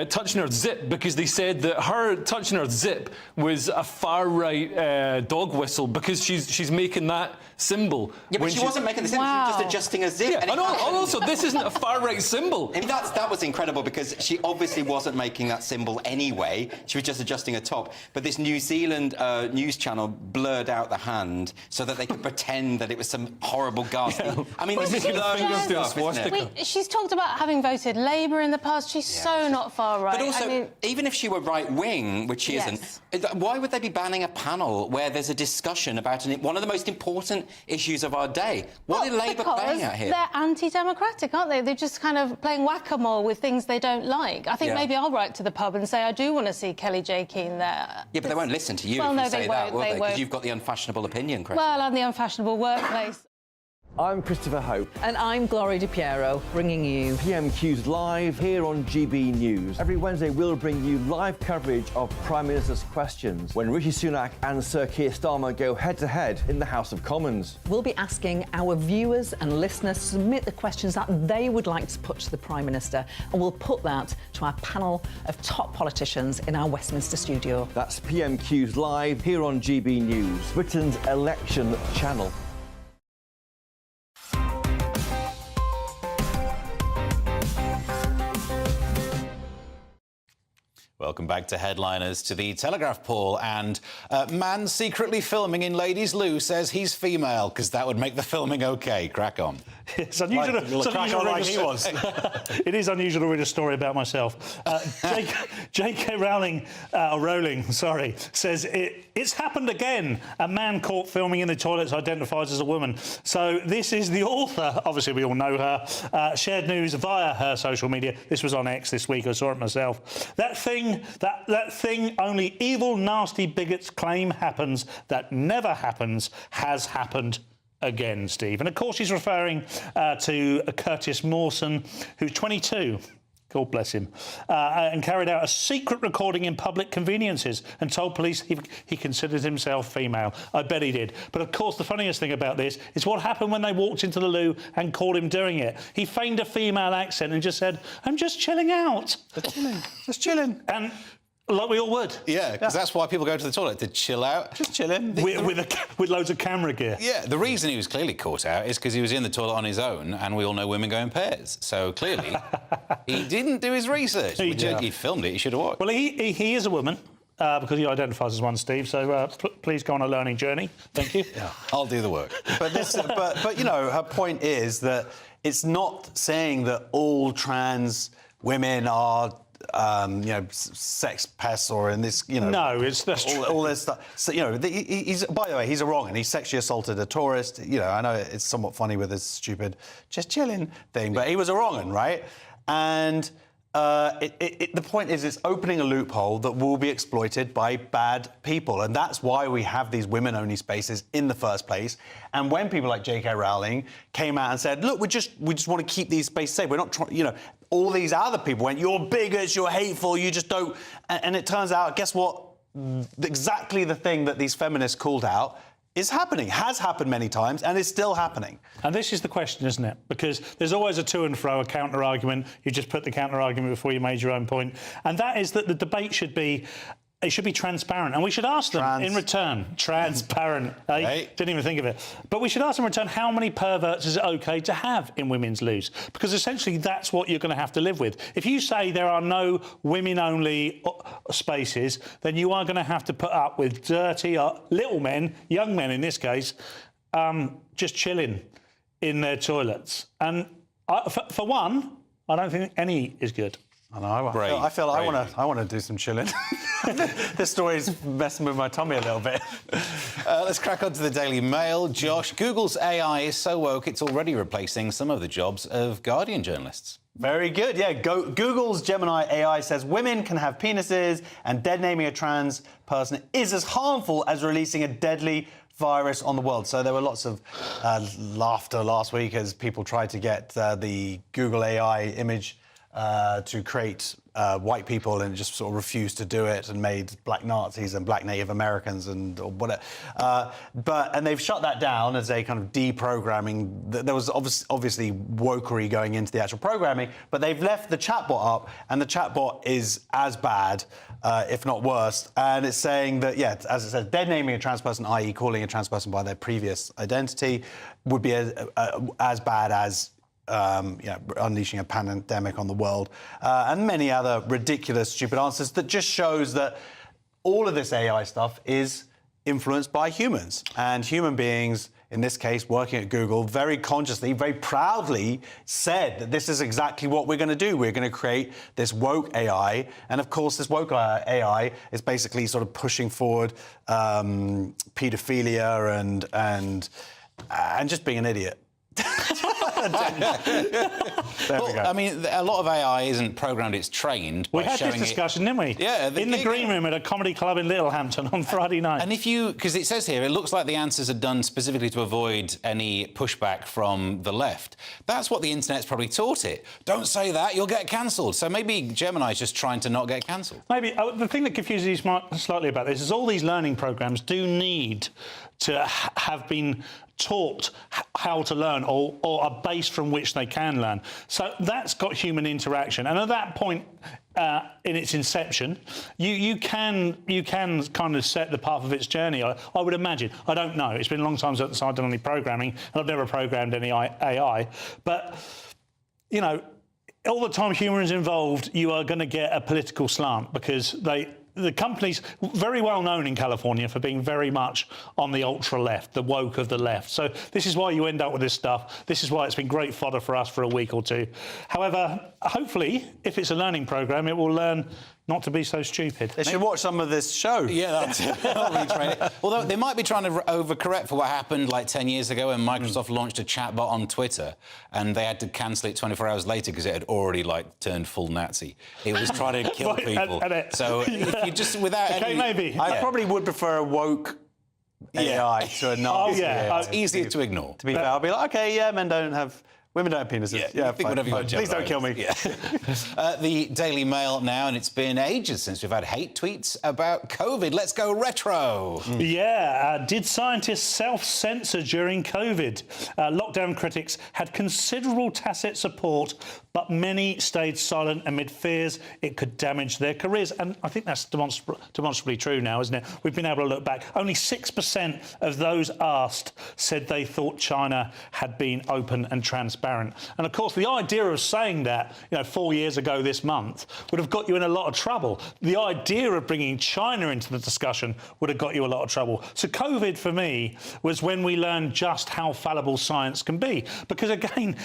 touching her zip because they said that her touching her zip was a far-right dog whistle because she's making that symbol. Yeah, but she wasn't making the symbol, she was just adjusting a zip. Yeah, and also, this isn't a far-right symbol. I mean, that was incredible because she obviously wasn't making that symbol anyway. She was just adjusting a top. But this New Zealand news channel blurred out the hand so that they could pretend that it was some horrible ghastly... Yeah. I mean, this is learning stuff, isn't it? She's talked about having voted Labour in the past. She's so not far right. But also, I mean, even if she were right-wing, which she isn't, why would they be banning a panel where there's a discussion about one of the most important issues of our day? What are Labour playing at here? They're anti-democratic, aren't they? They're just kind of playing whack-a-mole with things they don't like. I think maybe I'll write to the pub and say I do want to see Kelly J. Keane there. Yeah, but they won't listen to you well, if you no, say that, will they? Because you've got the unfashionable opinion, Chris. Well, I'm the unfashionable workplace. I'm Christopher Hope. And I'm Gloria Di Piero, bringing you PMQ's Live here on GB News. Every Wednesday, we'll bring you live coverage of Prime Minister's questions when Rishi Sunak and Sir Keir Starmer go head-to-head in the House of Commons. We'll be asking our viewers and listeners to submit the questions that they would like to put to the Prime Minister, and we'll put that to our panel of top politicians in our Westminster studio. That's PMQ's Live here on GB News, Britain's election channel. Welcome back to Headliners, to the Telegraph poll. And man secretly filming in Ladies Loo says he's female, because that would make the filming OK. Crack on. It's unusual. It is unusual to read a story about myself. J.K. Rowling, says it's happened again. A man caught filming in the toilets identifies as a woman. So this is the author. Obviously, we all know her. Shared news via her social media. This was on X this week. I saw it myself. That thing only evil, nasty bigots claim happens, that never happens, has happened again, Steve. And of course she's referring to Curtis Mawson, who's 22. God bless him, and carried out a secret recording in public conveniences and told police he considered himself female. I bet he did. But of course, the funniest thing about this is what happened when they walked into the loo and caught him doing it. He feigned a female accent and just said, "I'm just chilling out." Just chilling. And like we all would. Yeah, because that's why people go to the toilet, to chill out. Just chilling. With loads of camera gear. Yeah, the reason he was clearly caught out is because he was in the toilet on his own, and we all know women go in pairs. So clearly, he didn't do his research. He filmed it, he should have watched. Well, he is a woman. Because he identifies as one, Steve. So please go on a learning journey. Thank you. Yeah, I'll do the work. But you know, her point is that it's not saying that all trans women are sex pests, or in this, No, that's all this stuff. So, he's, by the way, he's a wrong, and he sexually assaulted a tourist. I know it's somewhat funny with his stupid "just chilling" thing, but he was a wrong one, right? And the point is, it's opening a loophole that will be exploited by bad people, and that's why we have these women-only spaces in the first place. And when people like J.K. Rowling came out and said, "Look, we just want to keep these spaces safe. We're not trying," all these other people went, "You're bigots, you're hateful, you just don't." And it turns out, guess what? Exactly the thing that these feminists called out is happening, has happened many times, and is still happening. And this is the question, isn't it? Because there's always a to and fro, a counter-argument. You just put the counter-argument before you made your own point. And that is that the debate should be... It should be transparent, and we should ask them in return. Transparent. Hey? Didn't even think of it. But we should ask them in return, how many perverts is it OK to have in women's loos? Because essentially that's what you're going to have to live with. If you say there are no women-only spaces, then you are going to have to put up with dirty little men, young men in this case, just chilling in their toilets. And for one, I don't think any is good. I know. I feel like I want to do some chilling. This story's messing with my tummy a little bit. Let's crack on to the Daily Mail. Josh, Google's AI is so woke it's already replacing some of the jobs of Guardian journalists. Very good, yeah. Google's Gemini AI says women can have penises and dead naming a trans person is as harmful as releasing a deadly virus on the world. So there were lots of laughter last week as people tried to get the Google AI image to create white people, and just sort of refused to do it and made black Nazis and black Native Americans and or whatever. And they've shut that down as a kind of deprogramming. There was obviously wokery going into the actual programming, but they've left the chatbot up, and the chatbot is as bad, if not worse. And it's saying that, yeah, as it says, dead naming a trans person, i.e. calling a trans person by their previous identity, would be as bad as unleashing a pandemic on the world, and many other ridiculous, stupid answers that just shows that all of this AI stuff is influenced by humans. And human beings, in this case, working at Google, very consciously, very proudly said that this is exactly what we're going to do. We're going to create this woke AI. And, of course, this woke AI is basically sort of pushing forward paedophilia and just being an idiot. There we go. I mean, a lot of AI isn't programmed, it's trained. We had this discussion, didn't we? Yeah. In the green room at a comedy club in Littlehampton on Friday night. And because it says here, it looks like the answers are done specifically to avoid any pushback from the left. That's what the internet's probably taught it. Don't say that, you'll get cancelled. So maybe Gemini's just trying to not get cancelled. Maybe. The thing that confuses you slightly about this is all these learning programmes do need to have been taught how to learn or a base from which they can learn. So that's got human interaction. And at that point in its inception, you can kind of set the path of its journey, I would imagine. I don't know. It's been a long time since I've done any programming, and I've never programmed any AI. But, you know, all the time humor is involved, you are going to get a political slant because the company's very well known in California for being very much on the ultra-left, the woke of the left. So this is why you end up with this stuff. This is why it's been great fodder for us for a week or two. However, hopefully, if it's a learning programme, it will learn not to be so stupid. They should watch some of this show. Yeah, that's retrain it. Although they might be trying to overcorrect for what happened like 10 years ago when Microsoft launched a chatbot on Twitter and they had to cancel it 24 hours later because it had already turned full Nazi. It was trying to kill people. So if you just without any... maybe. I probably would prefer a woke AI to a Nazi. It's easier to ignore. To be fair, I'll be like, OK, yeah, women don't have penises. Yeah, think whatever you want. Please don't kill me. Yeah. The Daily Mail now, and it's been ages since we've had hate tweets about COVID. Let's go retro. Yeah, did scientists self-censor during COVID? Lockdown critics had considerable tacit support, but many stayed silent amid fears it could damage their careers. And I think that's demonstrably true now, isn't it? We've been able to look back. Only 6% of those asked said they thought China had been open and transparent. And, of course, the idea of saying that, 4 years ago this month would have got you in a lot of trouble. The idea of bringing China into the discussion would have got you a lot of trouble. So COVID, for me, was when we learned just how fallible science can be. Because, again,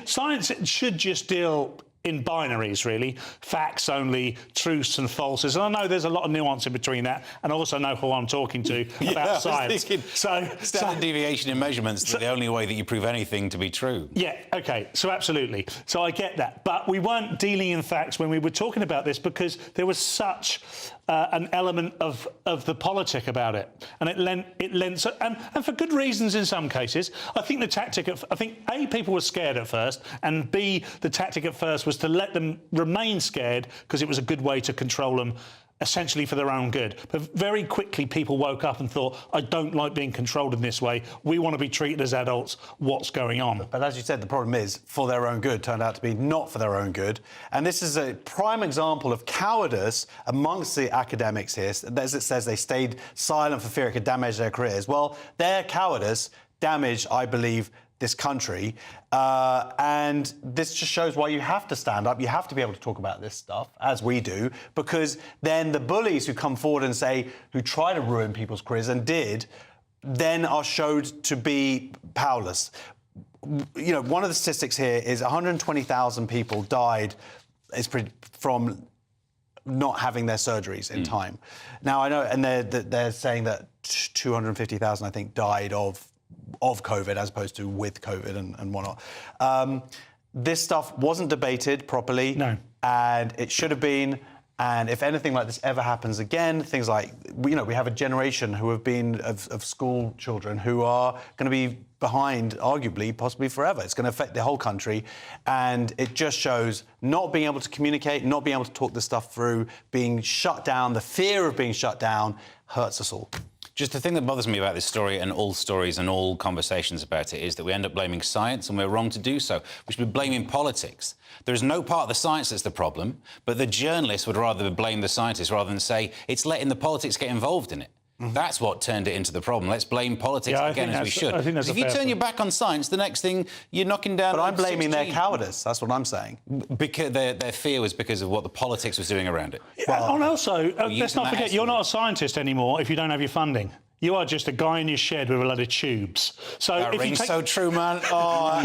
science should just deal in binaries, really. Facts only, truths and falses. And I know there's a lot of nuance in between that, and I also know who I'm talking to about science. Standard deviation in measurements are the only way that you prove anything to be true. Yeah, OK, so absolutely. So I get that. But we weren't dealing in facts when we were talking about this because there was such an element of the politic about it. And it lent and for good reasons in some cases. I think the tactic I think A, people were scared at first, and B, the tactic at first was to let them remain scared because it was a good way to control them, essentially for their own good. But very quickly people woke up and thought, I don't like being controlled in this way. We want to be treated as adults. What's going on? But as you said, the problem is for their own good turned out to be not for their own good. And this is a prime example of cowardice amongst the academics here. As it says, they stayed silent for fear it could damage their careers. Well, their cowardice damaged, I believe, this country. And this just shows why you have to stand up. You have to be able to talk about this stuff, as we do, because then the bullies who come forward and say, who try to ruin people's careers and did, then are showed to be powerless. You know, one of the statistics here is 120,000 people died from not having their surgeries in time. Now, I know, and they're saying that 250,000, I think, died of COVID as opposed to with COVID and whatnot. This stuff wasn't debated properly. No. And it should have been. And if anything like this ever happens again, things like, you know, we have a generation who have been of school children who are going to be behind, arguably, possibly forever. It's going to affect the whole country. And it just shows not being able to communicate, not being able to talk this stuff through, being shut down, the fear of being shut down hurts us all. Just the thing that bothers me about this story and all stories and all conversations about it is that we end up blaming science, and we're wrong to do so. We should be blaming politics. There is no part of the science that's the problem, but the journalists would rather blame the scientists rather than say it's letting the politics get involved in it. That's what turned it into the problem. Let's blame politics again, as we should. I think that's if you turn your back on science, the next thing you're knocking down. But I'm blaming their cowardice. That's what I'm saying. Because their fear was because of what the politics was doing around it. Well, and also, let's not forget, you're not a scientist anymore if you don't have your funding. You are just a guy in your shed with a load of tubes. So that if rings you take... so true, man. Oh,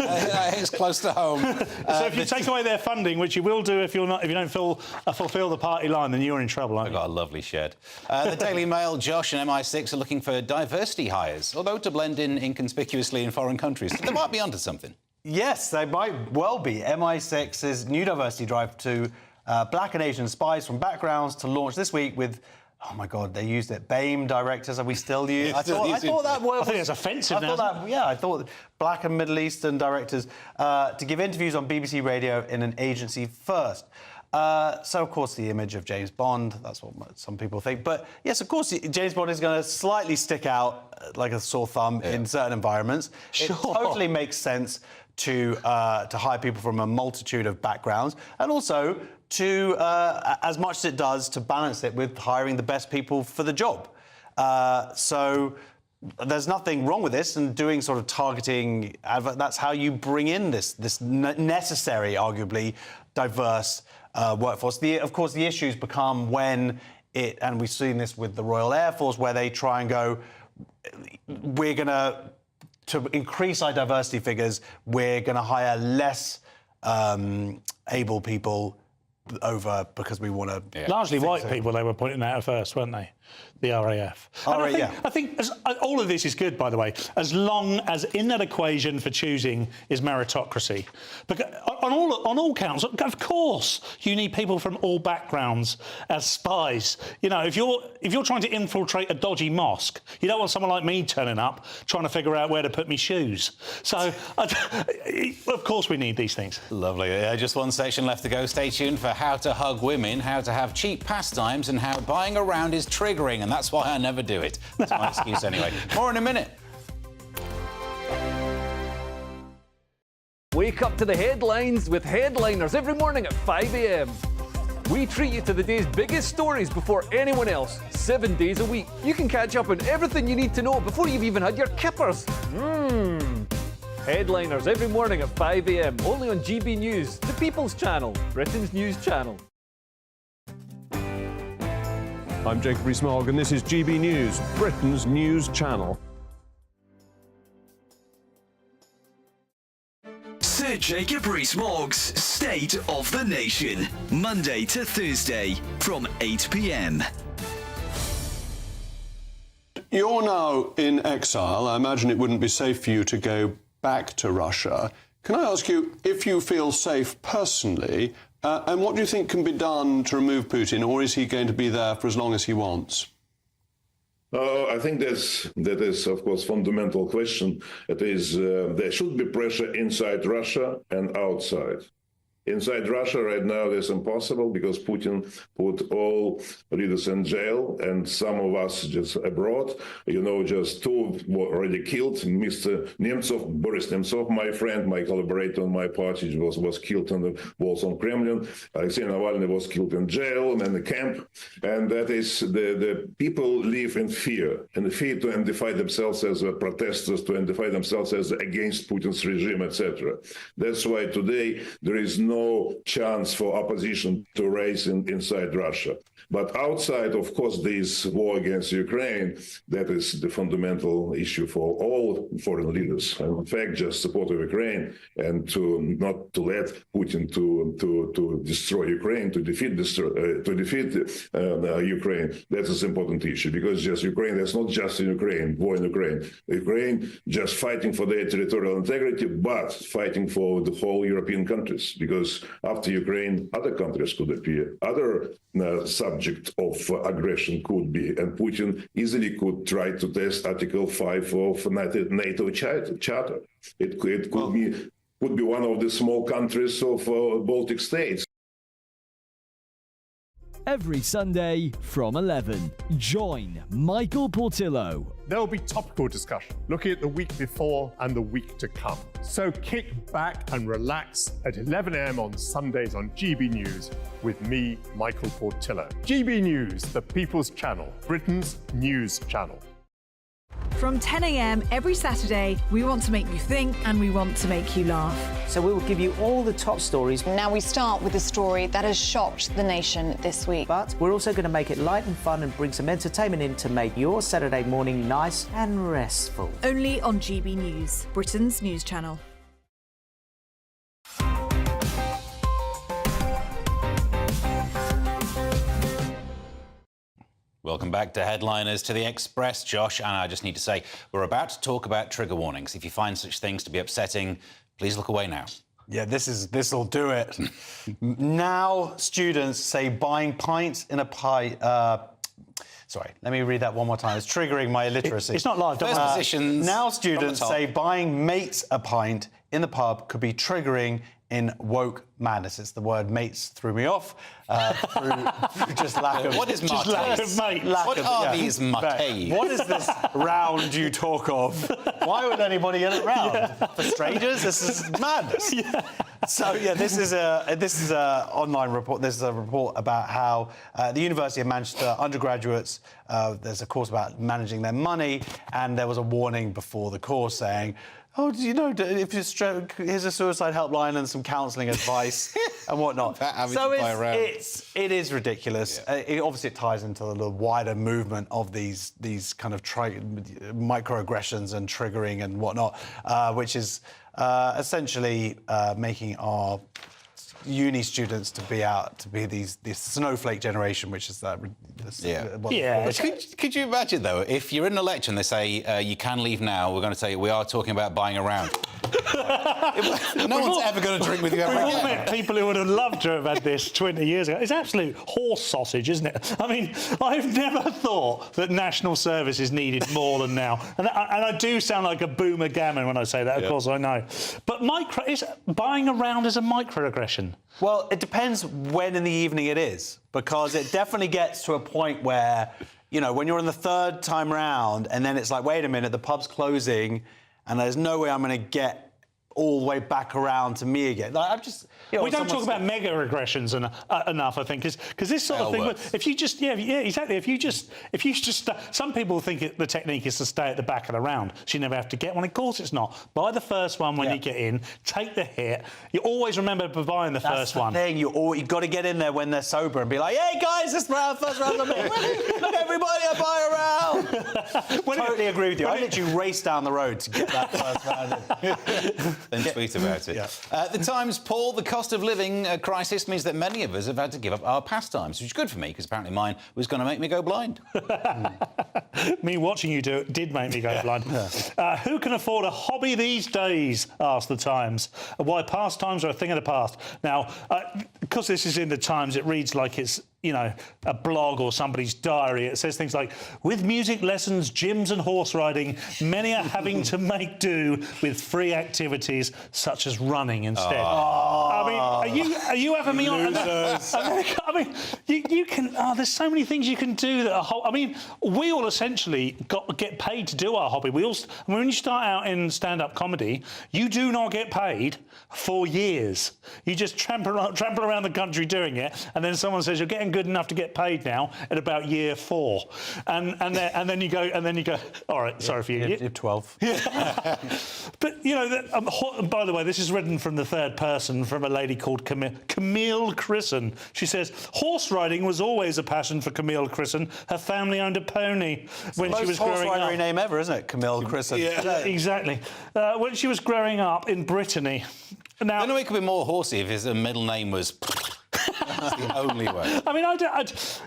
it's close to home. So if you take away their funding, which you will do if you don't fulfil the party line, then you're in trouble, aren't you? I've got a lovely shed. The Daily Mail, Josh and MI6 are looking for diversity hires, although to blend in inconspicuously in foreign countries. They might be onto something. Yes, they might well be. MI6's new diversity drive to black and Asian spies from backgrounds to launch this week with... Oh my God, they used it. BAME directors, are we still using? I thought that word was... I think it's offensive now. I thought black and Middle Eastern directors to give interviews on BBC Radio in an agency first. So, of course, the image of James Bond, that's what some people think. But, yes, of course, James Bond is going to slightly stick out like a sore thumb in certain environments. Sure. It totally makes sense to hire people from a multitude of backgrounds, and also to, as much as it does, to balance it with hiring the best people for the job. So there's nothing wrong with this, and doing sort of targeting, that's how you bring in this necessary, arguably, diverse workforce. Of course, the issues become when and we've seen this with the Royal Air Force, where they try and go, we're going to increase our diversity figures, we're going to hire less able people over because we want to... Yeah. Largely white people they were pointing out at first, weren't they? The RAF. I think all of this is good, by the way, as long as in that equation for choosing is meritocracy. Because on all counts, of course, you need people from all backgrounds as spies. You know, if you're trying to infiltrate a dodgy mosque, you don't want someone like me turning up trying to figure out where to put me shoes. So, of course, we need these things. Lovely. Just one section left to go. Stay tuned for how to hug women, how to have cheap pastimes, and how buying around is triggering. And that's why I never do it. That's my excuse anyway. More in a minute. Wake up to the headlines with Headliners every morning at 5 a.m. We treat you to the day's biggest stories before anyone else, 7 days a week. You can catch up on everything you need to know before you've even had your kippers. Headliners every morning at 5 a.m. only on GB News, the People's Channel, Britain's news channel. I'm Jacob Rees-Mogg, and this is GB News, Britain's news channel. Sir Jacob Rees-Mogg's State of the Nation, Monday to Thursday from 8 p.m. You're now in exile. I imagine it wouldn't be safe for you to go back to Russia. Can I ask you if you feel safe personally, and what do you think can be done to remove Putin, or is he going to be there for as long as he wants? I think that is, of course, fundamental question. It is there should be pressure inside Russia and outside. Inside Russia right now, it's impossible because Putin put all leaders in jail, and some of us just abroad. You know, just two were already killed. Mr. Nemtsov, Boris Nemtsov, my friend, my collaborator on my party, was killed on the walls on Kremlin. Alexei Navalny was killed in jail and in the camp. And that is, the people live in fear to identify themselves as protesters, to identify themselves as against Putin's regime, etc. That's why today there is no chance for opposition to rise inside Russia. But outside, of course, this war against Ukraine, that is the fundamental issue for all foreign leaders. And in fact, just support of Ukraine and not to let Putin to destroy Ukraine, to defeat Ukraine. That is an important issue because just Ukraine, that's not just in Ukraine, war in Ukraine. Ukraine just fighting for their territorial integrity, but fighting for the whole European countries because after Ukraine, other countries could appear, other subject of aggression could be, and Putin easily could try to test Article 5 of NATO Charter. It could be one of the small countries of Baltic states. Every Sunday from 11, join Michael Portillo. There will be topical discussion, looking at the week before and the week to come. So kick back and relax at 11 a.m. on Sundays on GB News with me, Michael Portillo. GB News, the People's Channel, Britain's news channel. From 10 a.m. every Saturday, we want to make you think and we want to make you laugh. So we will give you all the top stories. Now we start with a story that has shocked the nation this week. But we're also going to make it light and fun and bring some entertainment in to make your Saturday morning nice and restful. Only on GB News, Britain's news channel. Welcome back to Headliners to the Express, Josh. And I just need to say, we're about to talk about trigger warnings. If you find such things to be upsetting, please look away now. Yeah, this'll do it. Now students say buying pints in a pie. Sorry, let me read that one more time. It's triggering my illiteracy. It's not live. First positions. Now students say buying mates a pint in the pub could be triggering in woke madness. It's the word mates threw me off through just lack of... What is just mates? lack of mates. What are these mates? What is this round you talk of? Why would anybody get it round? For strangers? This is madness. So, yeah, this is a online report. This is a report about how the University of Manchester undergraduates, there's a course about managing their money, and there was a warning before the course saying, oh, do you know, if you're stroke, here's a suicide helpline and some counselling advice and whatnot. So it is ridiculous. Yeah. Obviously, it ties into the wider movement of these kind of microaggressions and triggering and whatnot, which is essentially making our uni students to be this snowflake generation, which is that. Could you imagine though, if you're in a lecture and they say you can leave now, we're going to say we are talking about buying around. No one's ever going to drink with you ever We've all again. met people who would have loved to have had this 20 years ago. It's absolute horse sausage, isn't it? I mean, I've never thought that national service is needed more than now. And I do sound like a boomer gammon when I say that, of course I know. But buying around is a microaggression. Well, it depends when in the evening it is, because it definitely gets to a point where, you know, when you're in the third time round and then it's like, wait a minute, the pub's closing and there's no way I'm going to get all the way back around to me again. Like, I'm just... You know, we don't talk about mega aggressions enough, I think, because this sort of thing. If you just, exactly. If you just, some people think the technique is to stay at the back of the round, so you never have to get one. Of course, it's not. Buy the first one when you get in. Take the hit. You always remember buying the first one. That's the thing. You've got to get in there when they're sober and be like, "Hey guys, this first round of me. Look, everybody, I buy around." Totally agree with you. I literally raced down the road to get that first round. Then tweet about it. The Times poll, the cost of living crisis means that many of us have had to give up our pastimes, which is good for me, because apparently mine was going to make me go blind. Me watching you do it did make me go blind. Who can afford a hobby these days, asked the Times. Why pastimes are a thing of the past. Now, because this is in the Times, it reads like it's you know, a blog or somebody's diary. It says things like, with music lessons, gyms and horse riding, many are having to make do with free activities such as running instead. I mean, are you having me on? I mean, you can. There's so many things you can do that are. I mean, we all essentially get paid to do our hobby. We all. When you start out in stand-up comedy, you do not get paid for years. You just trample around the country doing it, and then someone says you're getting good enough to get paid now at about year 4, and then you go. All right, sorry for you. Year 12. Yeah. But you know, by the way, this is written from the third person from a lady called Camille Crisson. She says horse riding was always a passion for Camille Crisson. Her family owned a pony when she was growing up. Horse ridery name ever, isn't it? Camille Crisson. Yeah, exactly. When she was growing up in Brittany. Now, I know it could be more horsey if his middle name was. That's the only way. I mean,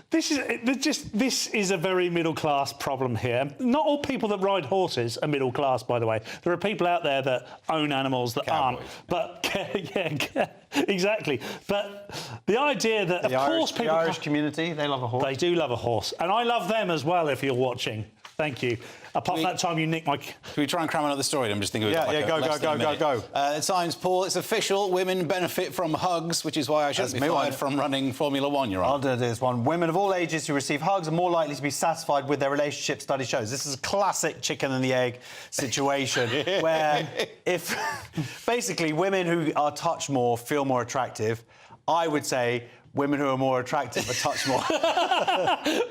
this is a very middle-class problem here. Not all people that ride horses are middle class, by the way. There are people out there that own animals that aren't. But yeah, exactly. But the idea that the Irish community, they love a horse. They do love a horse, and I love them as well. If you're watching, thank you. Apart from that time you nicked my... Can we try and cram another story? I'm just thinking... Go. The Times, Paul, it's official. Women benefit from hugs, which is why I shouldn't be fired from running Formula 1, You're on. I'll do this one. Women of all ages who receive hugs are more likely to be satisfied with their relationship, study shows. This is a classic chicken and the egg situation where if... basically, women who are touched more feel more attractive. I would say... women who are more attractive are touched more.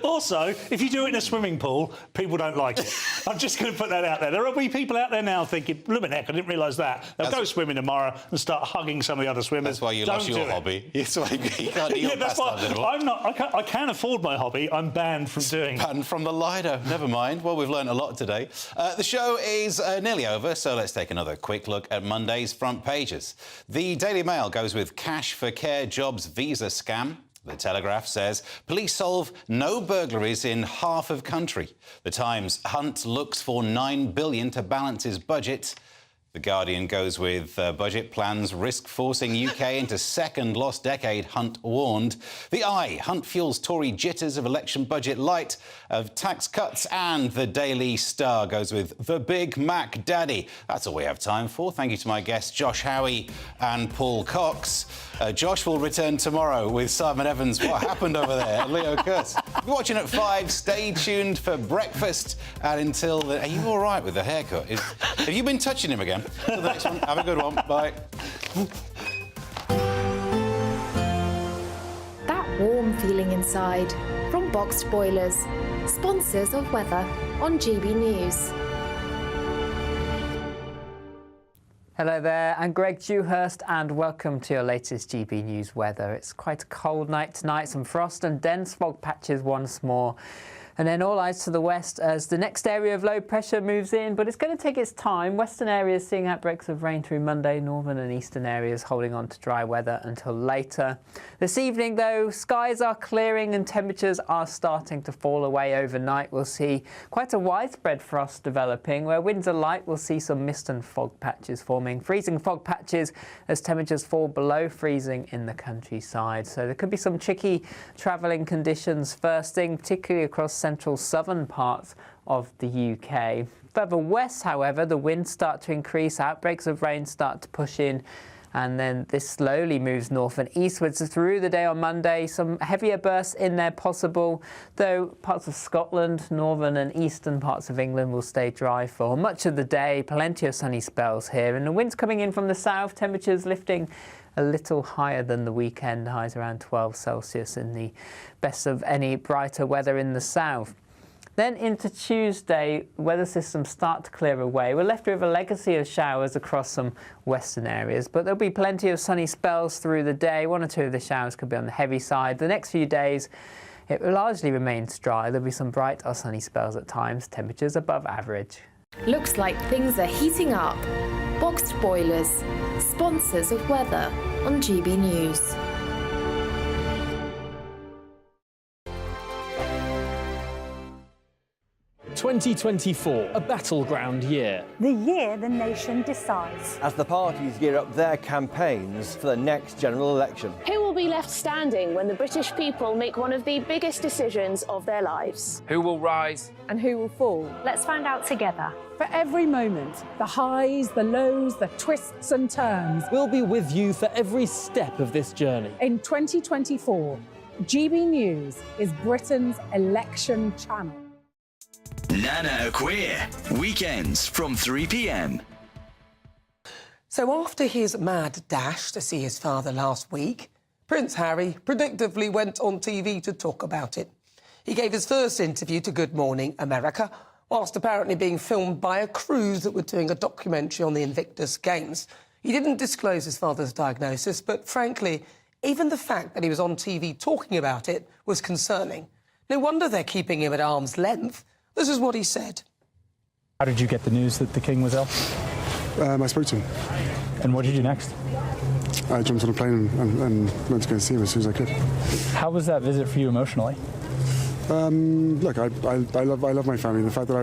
Also, if you do it in a swimming pool, people don't like it. I'm just going to put that out there. There will be people out there now thinking, "Blimmin' heck, I didn't realise that." They'll go swimming tomorrow and start hugging some of the other swimmers. That's why you lost your hobby. That's why you can't do your pastimes anymore. I can afford my hobby. I'm banned from doing it. Banned from the Lido. Never mind. Well, we've learned a lot today. The show is nearly over, so let's take another quick look at Monday's front pages. The Daily Mail goes with cash for care jobs visa scam. The Telegraph says police solve no burglaries in half of country. The Times, Hunt looks for $9 billion to balance his budget. The Guardian goes with budget plans risk forcing UK into second lost decade, Hunt warned. The Eye, Hunt fuels Tory jitters of election budget light, of tax cuts, and the Daily Star goes with the Big Mac Daddy. That's all we have time for. Thank you to my guests Josh Howie and Paul Cox. Josh will return tomorrow with Simon Evans. What happened over there? Leo Kurtz. If you're watching at 5, stay tuned for breakfast. And until then, are you all right with the haircut? Have you been touching him again? Till the next one, have a good one. Bye. That warm feeling inside from Boxed Boilers, sponsors of weather on GB News. Hello there, I'm Greg Dewhurst and welcome to your latest GB News weather. It's quite a cold night tonight, some frost and dense fog patches once more. And then all eyes to the west as the next area of low pressure moves in, but it's going to take its time. Western areas seeing outbreaks of rain through Monday, northern and eastern areas holding on to dry weather until later. This evening, though, skies are clearing and temperatures are starting to fall away overnight. We'll see quite a widespread frost developing. Where winds are light, we'll see some mist and fog patches forming. Freezing fog patches as temperatures fall below freezing in the countryside. So there could be some tricky travelling conditions first thing, particularly across central southern parts of the UK. Further west, however, the winds start to increase, outbreaks of rain start to push in, and then this slowly moves north and eastwards through the day on Monday. Some heavier bursts in there possible, though parts of Scotland, northern and eastern parts of England will stay dry for much of the day. Plenty of sunny spells here, and the winds coming in from the south, temperatures lifting a little higher than the weekend, highs around 12 Celsius in the best of any brighter weather in the south. Then into Tuesday, weather systems start to clear away. We're left with a legacy of showers across some western areas, but there'll be plenty of sunny spells through the day. 1 or 2 of the showers could be on the heavy side. The next few days, it largely remains dry. There'll be some bright or sunny spells at times, temperatures above average. Looks like things are heating up. Boxed Boilers, sponsors of weather on GB News. 2024, a battleground year. The year the nation decides. As the parties gear up their campaigns for the next general election. Who will be left standing when the British people make one of the biggest decisions of their lives? Who will rise? And who will fall? Let's find out together. For every moment, the highs, the lows, the twists and turns. We'll be with you for every step of this journey. In 2024, GB News is Britain's election channel. Nana Queer, weekends from 3 p.m. So after his mad dash to see his father last week, Prince Harry predictably went on TV to talk about it. He gave his first interview to Good Morning America, whilst apparently being filmed by a crew that were doing a documentary on the Invictus Games. He didn't disclose his father's diagnosis, but frankly, even the fact that he was on TV talking about it was concerning. No wonder they're keeping him at arm's length. This is what he said. How did you get the news that the King was ill? I spoke to him. And what did you do next? I jumped on a plane and went to go and see him as soon as I could. How was that visit for you emotionally? Look, I love my family. The fact that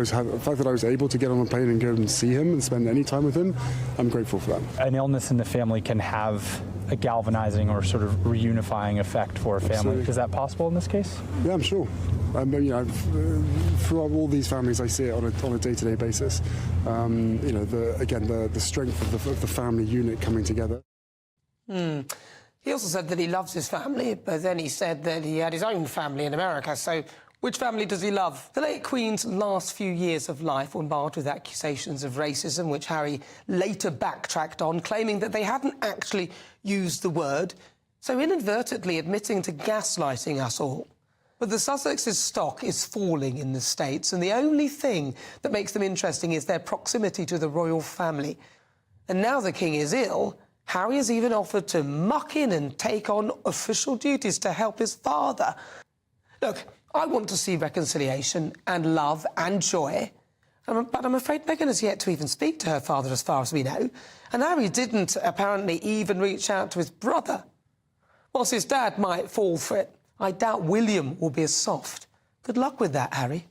I was able to get on a plane and go and see him and spend any time with him, I'm grateful for that. An illness in the family can have a galvanizing or sort of reunifying effect for a family. Absolutely. Is that possible in this case? Yeah, I'm sure. Throughout all these families, I see it on a day-to-day basis. The strength of the family unit coming together. He also said that he loves his family, but then he said that he had his own family in America. So which family does he love? The late Queen's last few years of life were marred with accusations of racism, which Harry later backtracked on, claiming that they hadn't actually used the word, so inadvertently admitting to gaslighting us all. But the Sussex's stock is falling in the States, and the only thing that makes them interesting is their proximity to the royal family. And now the King is ill, Harry has even offered to muck in and take on official duties to help his father. Look, I want to see reconciliation and love and joy, but I'm afraid Meghan has yet to even speak to her father as far as we know, and Harry didn't apparently even reach out to his brother. Whilst his dad might fall for it, I doubt William will be as soft. Good luck with that, Harry.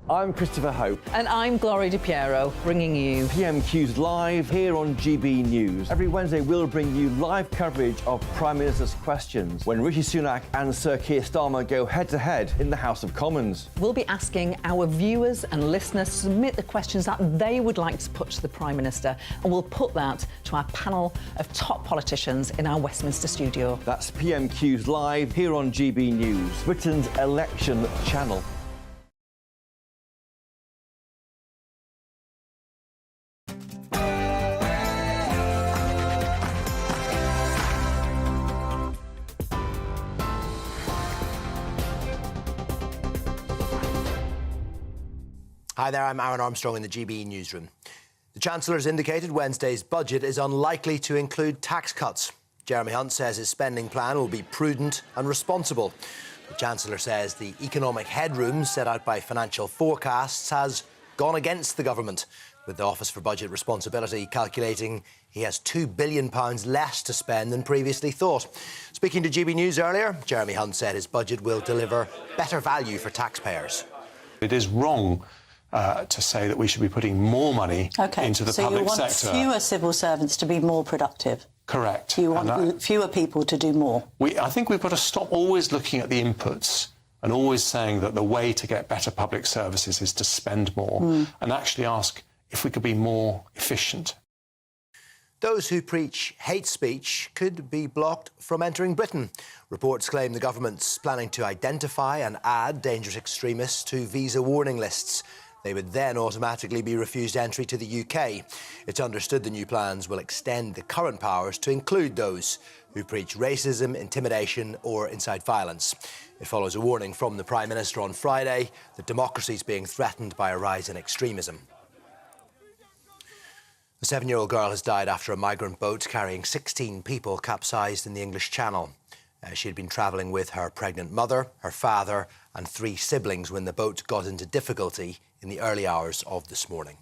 I'm Christopher Hope. And I'm Gloria Di Piero, bringing you PMQ's live here on GB News. Every Wednesday, we'll bring you live coverage of Prime Minister's questions when Rishi Sunak and Sir Keir Starmer go head-to-head in the House of Commons. We'll be asking our viewers and listeners to submit the questions that they would like to put to the Prime Minister, and we'll put that to our panel of top politicians in our Westminster studio. That's PMQ's live here on GB News, Britain's election channel. Hi there, I'm Aaron Armstrong in the GB newsroom. The Chancellor has indicated Wednesday's budget is unlikely to include tax cuts. Jeremy Hunt says his spending plan will be prudent and responsible. The Chancellor says the economic headroom set out by financial forecasts has gone against the government, with the Office for Budget Responsibility calculating he has £2 billion less to spend than previously thought. Speaking to GB News earlier, Jeremy Hunt said his budget will deliver better value for taxpayers. It is wrong to say that we should be putting more money into the public sector. So you want fewer civil servants to be more productive? Correct. You want fewer people to do more? I think we've got to stop always looking at the inputs and always saying that the way to get better public services is to spend more, and actually ask if we could be more efficient. Those who preach hate speech could be blocked from entering Britain. Reports claim the government's planning to identify and add dangerous extremists to visa warning lists. They would then automatically be refused entry to the UK. It's understood the new plans will extend the current powers to include those who preach racism, intimidation or incite violence. It follows a warning from the Prime Minister on Friday that democracy is being threatened by a rise in extremism. A 7-year-old girl has died after a migrant boat carrying 16 people capsized in the English Channel. She had been travelling with her pregnant mother, her father and 3 siblings when the boat got into difficulty in the early hours of this morning.